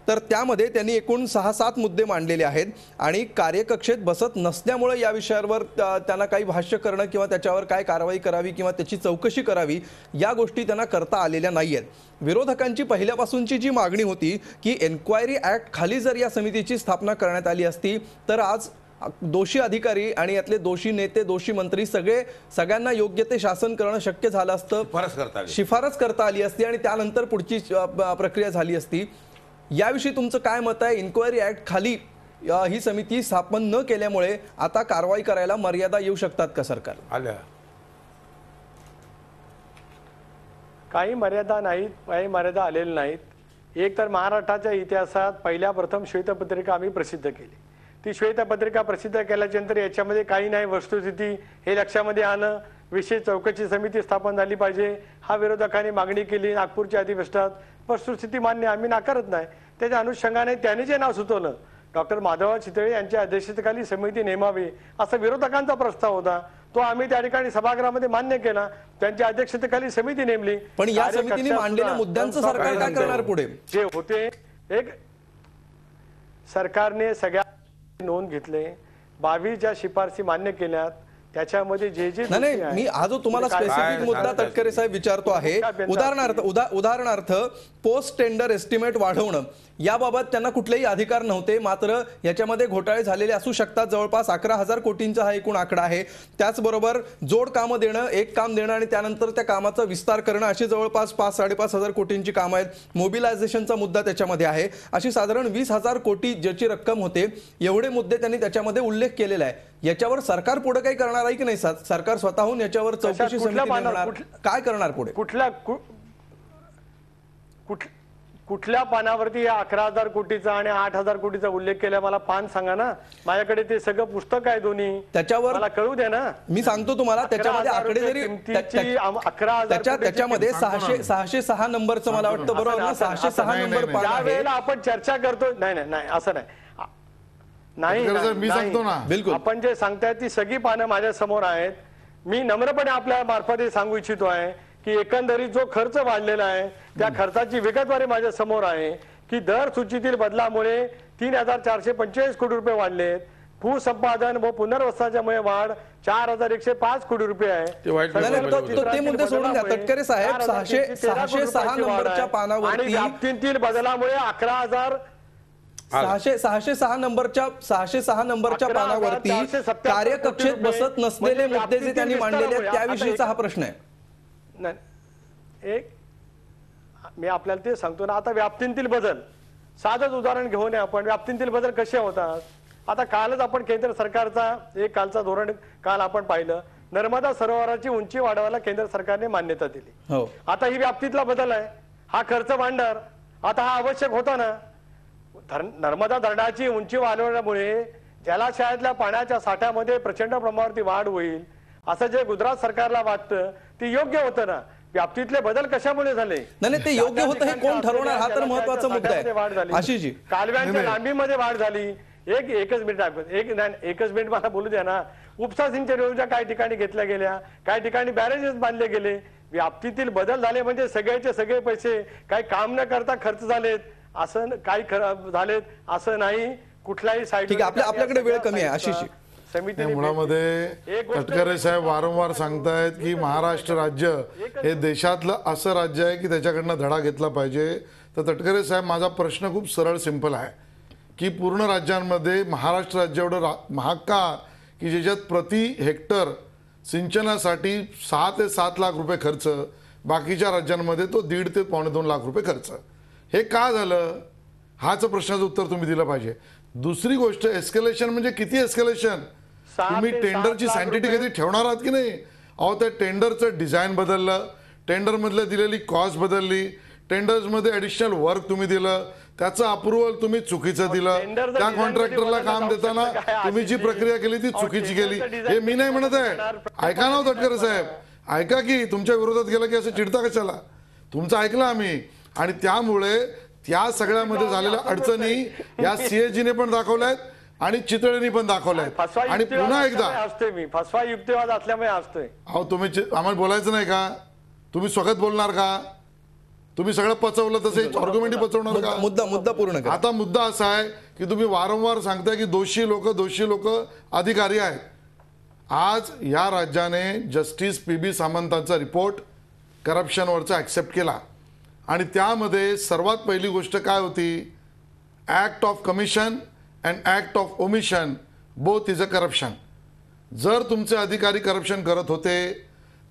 Speaker 1: तर त्यामध्ये त्यांनी एकूण 6-7 मुद्दे मांडलेले आहेत आणि कार्यकक्षेत बसत नसल्यामुळे या विषयावर त्यांना काही भाष्य करणं किंवा त्याच्यावर काय कारवाई करावी किंवा त्याची चौकशी करावी या गोष्टी त्यांना करता आलेल्या नाहीयेत. विरोधकांची पहिल्यापासूनची जी मागणी होती की एन्क्वायरी ऍक्ट खाली जर या समितीची स्थापना करण्यात आली असती तर आज दोषी अधिकारी आणि यातले दोषी नेते, दोषी मंत्री सगळ्यांना योग्य ते शासन करणं शक्य झालं असतं, शिफारस करता आली असती आणि त्यानंतर पुढची प्रक्रिया झाली असती. याविषयी तुमचं काय मत आहे? इन्क्वायरी ऍक्ट खाली ही समिती स्थापन न केल्यामुळे आता कारवाई करायला मर्यादा येऊ शकतात का सरकार?
Speaker 2: काही मर्यादा नाहीत, काही मर्यादा आलेल्या नाहीत. एक तर महाराष्ट्राच्या इतिहासात पहिल्या प्रथम श्वेतपत्रिका आम्ही प्रसिद्ध केली. ती श्वेतपत्रिका प्रसिद्ध केल्याच्यानंतर याच्यामध्ये काही नाही, वस्तुस्थिती हे लक्षामध्ये आणं, विशेष चौकशी समिती स्थापन झाली पाहिजे हा विरोधकांनी मागणी केली नागपूरच्या अधिवेशनात. वस्तुस्थिती मान्य आम्ही नाकारत नाही. त्याच्या अनुषंगाने त्यांनी जे नाव सुचवलं, डॉक्टर माधवराव चितळे यांच्या अध्यक्षतेखाली समिती नेमावी असा विरोधकांचा प्रस्ताव होता, तो आम्ही त्या ठिकाणी सभागृहामध्ये मान्य केला. त्यांच्या अध्यक्षतेखाली समिती नेमली.
Speaker 1: पण या समितीने मांडलेल्या मुद्द्यांचं सरकार काय करणार पुढे?
Speaker 2: जे होते एक सरकारने सगळ्या नोंद घेतले, 22 ज्या शिफारसी मान्य केल्यात त्याच्यामध्ये जे जे
Speaker 1: नाही
Speaker 2: दोषी
Speaker 1: नाही,
Speaker 2: आहेत,
Speaker 1: मी हा जो तुम्हाला
Speaker 2: म्हणजे काय-
Speaker 1: स्पेसिफिक मुद्दा
Speaker 4: सांगताय
Speaker 1: तटकरे साहेब विचारतो आहे, उदाहरणार्थ पोस्ट टेंडर एस्टिमेट वाढवणं याबाबत त्यांना कुठलेही अधिकार नव्हते, मात्र याच्यामध्ये घोटाळे झालेले असू शकतात. जवळपास 11,000 कोटींचा हा एकूण आकडा आहे. त्याचबरोबर जोड कामं देणं, एक काम देणं आणि त्यानंतर त्या कामाचा विस्तार करणं, अशी जवळपास 5-5.5 कोटींची कामं आहेत. मोबिलायझेशनचा मुद्दा त्याच्यामध्ये आहे. अशी साधारण 20,000 कोटी ज्याची रक्कम होते, एवढे मुद्दे त्यांनी त्याच्यामध्ये उल्लेख केलेला आहे. याच्यावर सरकार पुढे काही करणार आहे की नाही? सरकार स्वतःहून याच्यावर चौकशी
Speaker 2: कुठल्या
Speaker 1: समिती
Speaker 2: पानावर-
Speaker 1: नेमणार, काय करणार पुढे?
Speaker 2: कुठल्या पानावरती या 11,000 कोटीचा आणि 8,000 कोटीचा उल्लेख केला मला पान सांगा ना. माझ्याकडे ते सगळं पुस्तक आहे दोन्ही,
Speaker 1: त्याच्यावर
Speaker 2: मला कळू दे ना.
Speaker 1: मी सांगतो तुम्हाला, त्याच्यामध्ये
Speaker 2: 11,000
Speaker 1: आकडे जरी
Speaker 2: किमतीची 11,000
Speaker 1: त्याच्यामध्ये 606 नंबरचं मला वाटतं, बरोबर ना? 606 नंबर पान
Speaker 2: ज्या
Speaker 1: आहे.
Speaker 2: वेळेला आपण चर्चा करतो, नाही असं नाही. नाही
Speaker 3: तटकरे साहेब, मी
Speaker 2: नाही.
Speaker 3: सांगतो ना.
Speaker 1: बिलकुल.
Speaker 2: आपण जे सांगताय ती सगळी पानं माझ्या समोर आहेत. मी नम्रपणे आपल्या मार्फत हे सांगू इच्छितो आहे की एकंदरीत जो खर्च वाढलेला आहे त्या खर्चाची विगतवारी माझ्या समोर आहे की दर सूचीतील बदलामुळे 3,445 कोटी रुपये वाढलेत. भूसंपादन व पुनर्वसनाच्यामुळे वाढ 4,105 कोटी रुपये आहे.
Speaker 4: ते वाईट
Speaker 1: नाही, नाही,
Speaker 4: बरोबर
Speaker 1: तो ते मुद्दे सोडून द्या. तटकरे साहेब, 606 नंबरच्या पानावरती
Speaker 2: व्याप्तीतील बदलामुळे 11,000
Speaker 1: 606 नंबरच्या पानावरती
Speaker 2: 11,477
Speaker 1: कार्यकक्षेत
Speaker 2: कोटी रुपये
Speaker 1: बसत नसलेले
Speaker 2: म्हणजे
Speaker 1: मुद्दे जे त्यांनी मांडलेले आहेत
Speaker 2: आता
Speaker 1: त्याविषयीचा हा प्रश्न आहे.
Speaker 2: नाही, एक मी आपल्याला ते सांगतो ना. आता व्याप्तीतील बदल, साधंच उदाहरण घेऊन आपण व्याप्तीतील बदल कसे होतात. आता कालच आपण केंद्र सरकारचा एक कालचा धोरण काल आपण पाहिलं. नर्मदा सरोवराची उंची वाढवायला केंद्र सरकारने मान्यता दिली.
Speaker 1: हो,
Speaker 2: आता ही व्याप्तीतला बदल आहे, हा खर्च भांडार आता हा आवश्यक होता ना. नर्मदा धरणाची उंची वाढवण्यामुळे जलाशयातल्या पाण्याच्या साठ्यामध्ये प्रचंड प्रमाणावरती वाढ होईल असं जे गुजरात सरकारला वाटतं ते योग्य होतं ना. व्याप्तीतले बदल कशामुळे झाले?
Speaker 1: नाही, ते योग्य होतं हे कोण ठरवणार, हा तर महत्त्वाचा मुद्दा आहे. आशिषजी,
Speaker 2: कालव्यांच्या लांबीमध्ये वाढ झाली. एकच मिनिट मला बोलू द्या ना. उपसा सिंचन योजना काही ठिकाणी घेतल्या गेल्या, काही ठिकाणी बॅरेजेस बांधले गेले. व्याप्तीतील बदल झाले म्हणजे सगळ्याचे सगळे पैसे काही काम न करता खर्च झालेत असं काही झालेत असं नाही. कुठल्याही साईड
Speaker 1: ठीक आहे, आपल्याकडे वेळ कमी आहे. आशिषजी,
Speaker 2: समितीने
Speaker 3: मुळामध्ये तटकरे साहेब वारंवार सांगतायत की महाराष्ट्र राज्य हे देशातलं असं राज्य आहे की त्याच्याकडनं धडा घेतला पाहिजे. तर तटकरे साहेब, माझा प्रश्न खूप सरळ सिंपल आहे की पूर्ण राज्यांमध्ये महाराष्ट्र राज्य एवढं महाग का की ज्याच्यात प्रति हेक्टर सिंचनासाठी 6 ते 7 लाख रुपये खर्च, बाकीच्या राज्यांमध्ये तो 1.5 ते 2.25 लाख रुपये खर्च. हे का झालं, हाच प्रश्नाचं उत्तर तुम्ही दिलं पाहिजे. दुसरी गोष्ट, एस्केलेशन म्हणजे किती एस्केलेशन? तुम्ही
Speaker 2: 6 ते 7
Speaker 3: टेंडरची
Speaker 2: लाख
Speaker 3: सँटिटी
Speaker 2: रुपये
Speaker 3: कधी ठेवणार आहात की नाही? अहो, त्या टेंडरचं डिझाईन बदललं, टेंडर मधलं दिलेली कॉस्ट बदलली, टेंडर्स मध्ये ऍडिशनल वर्क तुम्ही दिलं, त्याचं अप्रुव्हल तुम्ही चुकीचं दिलं.
Speaker 2: टेंडरचं
Speaker 3: त्या
Speaker 2: डिझाईन
Speaker 3: कॉन्ट्रॅक्टरला
Speaker 2: मध्ये
Speaker 3: काम
Speaker 2: बदललं
Speaker 3: देताना
Speaker 2: जाऊ शकतं काय?
Speaker 3: तुम्ही जी प्रक्रिया केली ती चुकीची केली.
Speaker 2: टेंडरचं
Speaker 3: हे मी नाही म्हणत आहे.
Speaker 2: डिझाईन
Speaker 3: ऐका ना तटकरे साहेब, ऐका की तुमच्या विरोधात गेलं की असं चिडता कशाला? तुमचं ऐकलं आम्ही. आणि त्यामुळे त्या सगळ्यामध्ये झालेल्या अडचणी या सीएजीने पण दाखवल्यात आणि चितळेंनी पण दाखवल्यात. आणि पुन्हा एकदा
Speaker 2: असतोय मी फसवा युक्तिवाद असल्यामुळे असतोय.
Speaker 3: अहो, तुम्ही आम्हाला बोलायचं नाही का? तुम्ही स्वगत बोलणार का? तुम्ही सगळं पचवलं तसे आर्ग्युमेंट पचवणार का?
Speaker 1: मुद्दा पूर्ण करा.
Speaker 3: आता मुद्दा असा आहे की तुम्ही वारंवार सांगताय की दोषी लोक अधिकारी आहेत. आज या राज्याने जस्टिस PB सामंतांचा रिपोर्ट करप्शनवरचा ॲक्सेप्ट केला आणि त्यामध्ये सर्वात पहिली गोष्ट काय होती? Act of commission and act of omission both is a corruption. जर तुमचे अधिकारी करप्शन करत होते,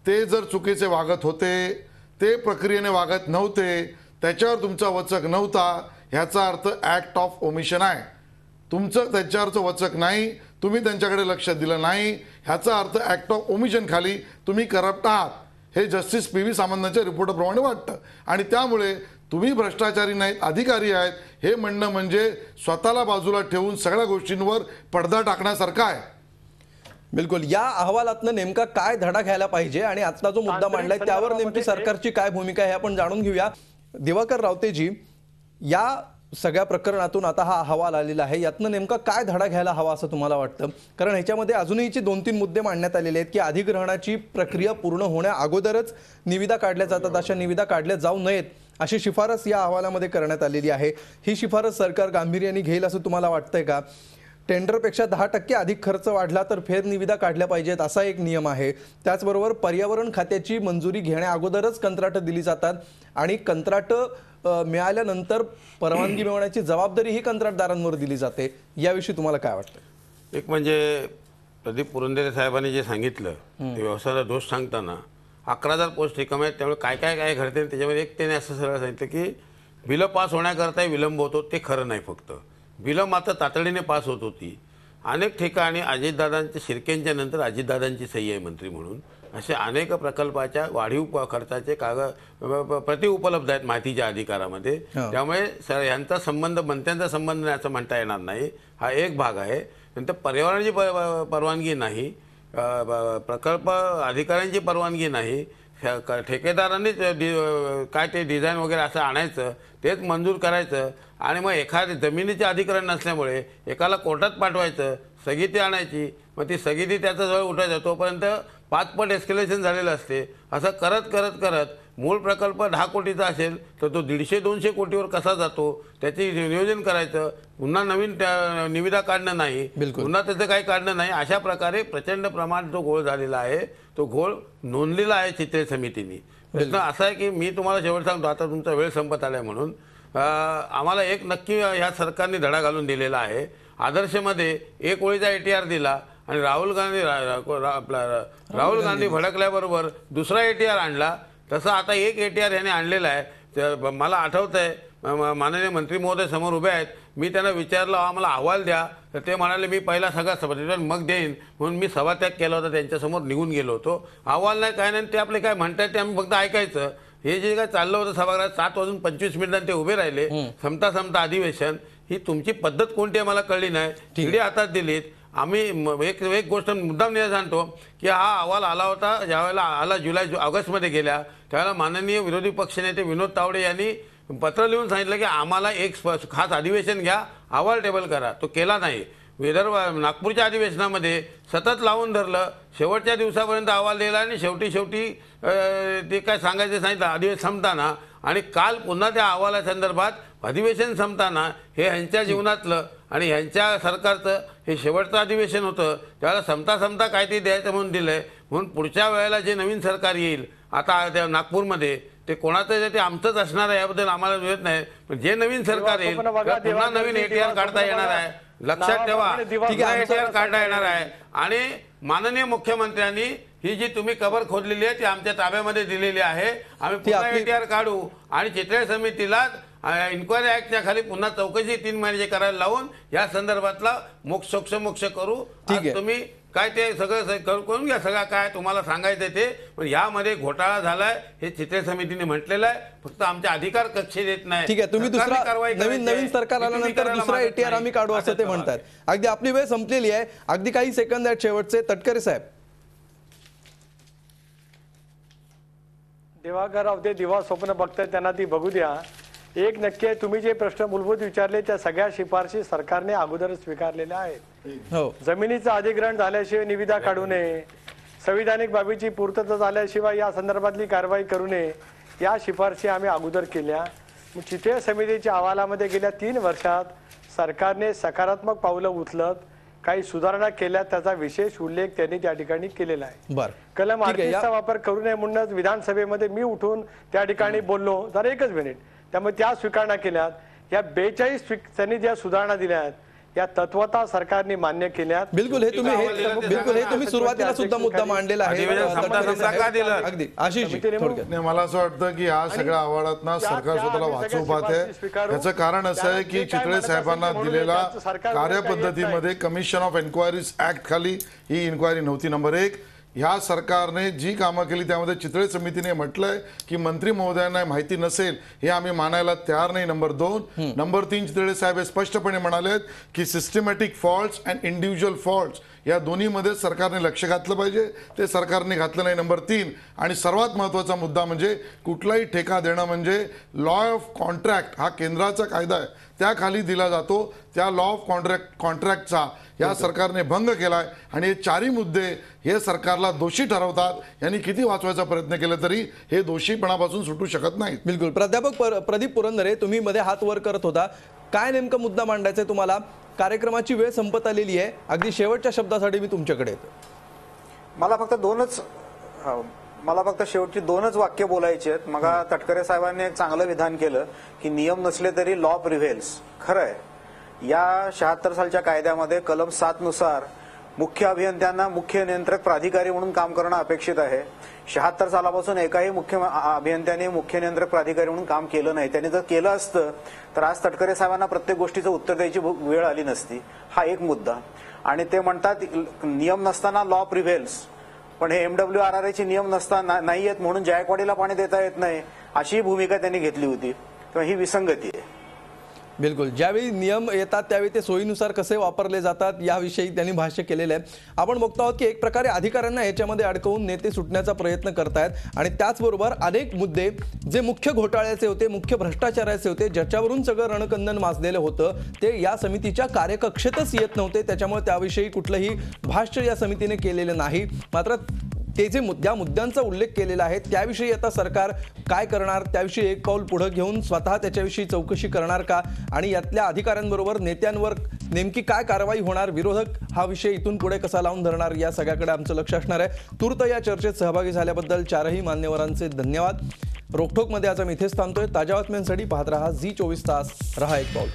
Speaker 3: ते जर चुकीचे वागत होते, ते प्रक्रियेने वागत नव्हते, त्याच्यावर तुमचा वचक नव्हता, ह्याचा अर्थ ॲक्ट ऑफ ओमिशन आहे. तुमचं त्याच्यावरचं वचक नाही, तुम्ही त्यांच्याकडे लक्ष दिलं नाही, ह्याचा अर्थ ॲक्ट ऑफ ओमिशन खाली तुम्ही करप्ट आहात. हे जस्टिस PB सामंतांच्या रिपोर्टप्रमाणे वाटतं. आणि त्यामुळे तुम्ही भ्रष्टाचारी नाहीत, अधिकारी आहेत हे म्हणणं म्हणजे स्वतःला बाजूला ठेवून सगळ्या गोष्टींवर पडदा टाकण्यासारखं आहे.
Speaker 1: बिलकुल. या अहवालातनं नेमका काय धडा घ्यायला पाहिजे आणि आजचा जो मुद्दा मांडलाय त्यावर नेमकी सरकारची काय भूमिका आहे हे आपण जाणून घेऊया. दिवाकर रावतेजी, या सगळ्या प्रकरणातून आता हा अहवाल आलेला आहे, यातनं नेमका काय धडा घ्यायला हवा असं तुम्हाला वाटतं? कारण ह्याच्यामध्ये अजूनही 2-3 मुद्दे मांडण्यात आलेले आहेत की अधिग्रहणाची प्रक्रिया पूर्ण होण्या अगोदरच निविदा काढल्या जातात, अशा निविदा काढल्या जाऊ नयेत अशी शिफारस या अहवालामध्ये करण्यात आलेली आहे. ही शिफारस सरकार गांभीर्याने घेईल असं तुम्हाला वाटतंय का? टेंडरपेक्षा 10% अधिक खर्च वाढला तर फेरनिविदा काढल्या पाहिजेत असा एक नियम आहे. त्याचबरोबर पर्यावरण खात्याची मंजुरी घेण्या अगोदरच कंत्राटं दिली जातात आणि कंत्राटं मिळाल्यानंतर परवानगी मिळवण्याची जबाबदारी ही कंत्राटदारांवर दिली जाते. याविषयी तुम्हाला काय वाटतं?
Speaker 4: एक म्हणजे प्रदीप पुरंदरे साहेबांनी जे सांगितलं ते व्यवसायाला दोष सांगताना 11,000 पोस्ट रिकाम्या आहेत, त्यामुळे काय काय काय घडते त्याच्यामध्ये एक त्याने असं सरळ सांगितलं की बिलं पास होण्याकरता विलंब होतो. ते खरं नाही. फक्त बिलं मात्र तातडीने पास होत होती. अनेक ठिकाणी अजितदादांच्या शिर्केंच्या नंतर अजितदादांची सही आहे मंत्री म्हणून, असे अनेक प्रकल्पाच्या वाढीव खर्चाचे कागद प्रति उपलब्ध आहेत माहितीच्या अधिकारामध्ये. त्यामुळे यांचा संबंध मंत्र्यांचा संबंध नाही असं म्हणता येणार नाही. हा एक भाग आहे. नंतर पर्यावरणाची परवानगी नाही, प्रकल्प अधिकाऱ्यांची परवानगी नाही, ठेकेदारांनी काय ते डिझाईन वगैरे असं आणायचं, तेच मंजूर करायचं आणि मग एखादी जमिनीचे अधिकरण नसल्यामुळे एकाला कोर्टात पाठवायचं, स्थगिती आणायची, मग ती स्थगिती त्याचा जवळ उठायचं, तोपर्यंत 5 पट एस्केलेशन झालेलं असते. असं करत करत करत मूळ प्रकल्प 10 कोटीचा असेल तर तो 150-200 कोटीवर कसा जातो त्याचे नियोजन करायचं. पुन्हा नवीन निविदा काढणं नाही, पुन्हा त्याचं काही काढणं नाही. अशा प्रकारे प्रचंड प्रमाणात जो घोळ झालेला आहे तो घोळ नोंदलेला आहे चित्रे समितीने. प्रश्न असा आहे की मी तुम्हाला शेवट सांगतो, आता तुमचा वेळ संपत आलाय म्हणून आम्हाला एक नक्की ह्या सरकारने धडा घालून दिलेला आहे. आदर्शमध्ये 1 ओळीचा ATR दिला आणि राहुल गांधी भडकल्याबरोबर दुसरा ATR आणला. तसं आता एक ATR याने आणलेला आहे. मला आठवतं आहे माननीय मंत्री महोदय समोर उभे आहेत, मी त्यांना विचारलं आम्हाला अहवाल द्या, तर ते म्हणाले मी पहिला सगळा सभात्याग मग देईन, म्हणून मी सभात्याग केला होता, त्यांच्यासमोर निघून गेलो होतो. अहवाल नाही काय नाही, ते आपले काय म्हणतात ते आम्ही फक्त ऐकायचं. हे जे काय चाललं होतं सभागृहात 7:25 ते उभे राहिले, संपता अधिवेशन. ही तुमची पद्धत कोणती आहे मला कळली नाही. तिकडे हातात दिलीत. आम्ही एक गोष्ट मुद्दाम सांगतो की हा अहवाल आला होता ज्यावेळेला आला ऑगस्टमध्ये गेल्या, त्यावेळेला माननीय विरोधी पक्षनेते विनोद तावडे यांनी पत्र लिहून सांगितलं की आम्हाला एक खास अधिवेशन घ्या, अहवाल टेबल करा. तो केला नाही. नागपूरच्या अधिवेशनामध्ये सतत लावून धरलं, शेवटच्या दिवसापर्यंत अहवाल दिला आणि शेवटी ते काय सांगायचं सांगितलं अधिवेशन संपताना. आणि काल पुन्हा त्या अहवालासंदर्भात अधिवेशन संपताना हे ह्यांच्या जीवनातलं आणि ह्यांच्या सरकारचं हे शेवटचं अधिवेशन होतं, त्यावेळेला संपता काय ते द्यायचं म्हणून दिलंय. म्हणून पुढच्या वेळेला जे नवीन सरकार येईल आता त्या नागपूरमध्ये ते कोणाचं ते आमचंच असणार आहे याबद्दल आम्हाला मिळत नाही. पण जे नवीन सरकार येईल पुन्हा नवीन ATR काढता येणार आहे. लक्षात ठेवा, ATR काढता येणार आहे. आणि माननीय मुख्यमंत्र्यांनी ही जी तुम्ही कबर खोदलेली आहे ती आमच्या ताब्यामध्ये दिलेली आहे. आम्ही पुन्हा ATR काढू आणि चित्रे समितीला इन्क्वायरी ऍक्टच्या खाली पुन्हा चौकशी 3 महिन्याची करायला लावून या संदर्भातला मोक्ष करू. तुम्ही काय ते सगळं करून घ्या, सगळं काय तुम्हाला सांगायचं ते. पण यामध्ये घोटाळा झालाय हे चित्रे समितीने म्हटलेलं आहे. फक्त आमचे अधिकार कक्षेत येत नाही.
Speaker 1: ठीक आहे, तुम्ही दुसरा नवीन सरकार आल्यानंतर दुसरा ATR आम्ही काढू असं ते म्हणतात. अगदी आपली वेळ संपलेली आहे. अगदी काही सेकंद आहेत शेवटचे. तटकरे साहेब.
Speaker 2: दिवाकर अवधे दिवा स्वप्न बघताय त्यांना ती बघू द्या. एक नक्की आहे, तुम्ही जे प्रश्न मूलभूत विचारले त्या सगळ्या शिफारशी सरकारने अगोदरच स्वीकारलेल्या आहेत. जमिनीचं अधिग्रहण झाल्याशिवाय निविदा काढू नये, संविधानिक बाबीची पूर्तता झाल्याशिवाय या संदर्भातली कारवाई करू नये, या शिफारशी आम्ही अगोदर केल्या. चित्रे समितीच्या अहवालामध्ये गेल्या 3 वर्षात सरकारने सकारात्मक पावलं उचलत काही सुधारणा केल्या, त्याचा विशेष उल्लेख त्यांनी त्या ठिकाणी केलेला आहे. कलम 38चा वापर करू नये म्हणूनच विधानसभेमध्ये मी उठून त्या ठिकाणी बोललो. जरा एकच मिनिट. त्यामुळे त्या स्वीकारणा केल्यात. या 42 त्यांनी ज्या सुधारणा दिल्यात या तत्वता सरकारने मान्य केल्यात.
Speaker 1: बिलकुल हे तुम्ही सुरुवातीला सुद्धा मुद्दा मांडलेला आहे. अगदी आशिष
Speaker 3: मला असं वाटतं की या सगळ्या अहवालात ना सरकार स्वतःला वाचवू पाहते. याचं कारण असं आहे की चितळे साहेबांना दिलेला कार्यपद्धतीमध्ये कमिशन ऑफ एन्क्वायरीज ऍक्ट खाली ही इन्क्वायरी नव्हती. नंबर 1. ह्या सरकारने जी कामं केली त्यामध्ये चितळे समितीने म्हटलंय की मंत्री महोदयांना माहिती नसेल हे आम्ही मानायला तयार नाही. नंबर 2. नंबर 3. चितळे साहेब स्पष्टपणे म्हणालेत की systematic faults and individual faults या दोन्हीमध्ये सरकारने लक्ष घातलं पाहिजे, ते सरकारने घातलं नाही. नंबर 3. आणि सर्वात महत्त्वाचा मुद्दा म्हणजे कुठलाही ठेका देणं म्हणजे लॉ ऑफ कॉन्ट्रॅक्ट हा केंद्राचा कायदा आहे त्याखाली दिला जातो. त्या लॉ ऑफ कॉन्ट्रॅक्टचा या सरकारने भंग केलाय आणि हे 4ही मुद्दे हे सरकारला दोषी ठरवतात. यांनी किती वाचवायचा प्रयत्न केला तरी हे दोषीपणापासून सुटू शकत नाहीत.
Speaker 1: बिलकुल. प्राध्यापक प्रदीप पुरंदरे, तुम्ही मध्ये हात वर करत होता. काय नेमका मुद्दा मांडायचा आहे तुम्हाला? कार्यक्रमाची वेळ संपत आलेली आहे. अगदी शेवटच्या शब्दासाठी मी तुमच्याकडे येतो.
Speaker 5: मला फक्त शेवटची दोनच वाक्य बोलायची आहेत. मग तटकरे साहेबांनी एक चांगलं विधान केलं की नियम नसले तरी लॉ प्रिव्हेल्स. खरं आहे, या 76 सालच्या कायद्यामध्ये कलम 7 नुसार मुख्य अभियंत्यांना मुख्य नियंत्रक प्राधिकारी म्हणून काम करणं अपेक्षित आहे. 76 सालापासून एकाही मुख्य अभियंत्याने मुख्य नियंत्रक प्राधिकारी म्हणून काम केलं नाही. त्यांनी जर केलं असतं तर आज तटकरे साहेबांना प्रत्येक गोष्टीचं उत्तर द्यायची वेळ आली नसती. हा एक मुद्दा. आणि ते म्हणतात नियम नसताना लॉ प्रिव्हेल्स, पण हे MWRRA नियम नसताना नाही आहेत म्हणून जायकवाडीला पाणी देता येत नाही, अशी भूमिका त्यांनी घेतली होती. तेव्हा ही विसंगती आहे.
Speaker 1: बिलकुल. ज्यावेळी नियम येतात त्यावेळी ते सोयीनुसार कसे वापरले जातात याविषयी त्यांनी भाष्य केलेलं आहे. आपण बघतो आहोत की एक प्रकारे अधिकाऱ्यांना याच्यामध्ये अडकवून नेते सुटण्याचा प्रयत्न करतायत आणि त्याचबरोबर अनेक मुद्दे जे मुख्य घोटाळ्याचे होते, मुख्य भ्रष्टाचाराचे होते, ज्याच्यावरून सगळं रणकंदन माजलेलं होतं ते या समितीच्या कार्यकक्षेतच येत नव्हते. त्याच्यामुळे त्याविषयी कुठलंही भाष्य या समितीने केलेलं नाही. मात्र ते जे मुद्द्यांचा उल्लेख केलेला आहे त्याविषयी आता सरकार काय करणार, त्याविषयी एक पाऊल पुढे घेऊन स्वतः त्याच्याविषयी चौकशी करणार का आणि यातल्या अधिकाऱ्यांबरोबर नेत्यांवर नेमकी काय कारवाई होणार, विरोधक हा विषय इथून पुढे कसा लावून धरणार, या सगळ्याकडे आमचं लक्ष असणार आहे. तूर्त या चर्चेत सहभागी झाल्याबद्दल चारही मान्यवरांचे धन्यवाद. रोखठोकमध्ये आज आम्ही इथेच थांबतोय. ताज्या बातम्यांसाठी पाहत रहा झी24 तास. रहा एक पाऊल.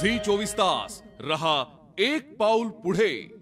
Speaker 6: झी 24 तास रहा एक पाऊल पुढे.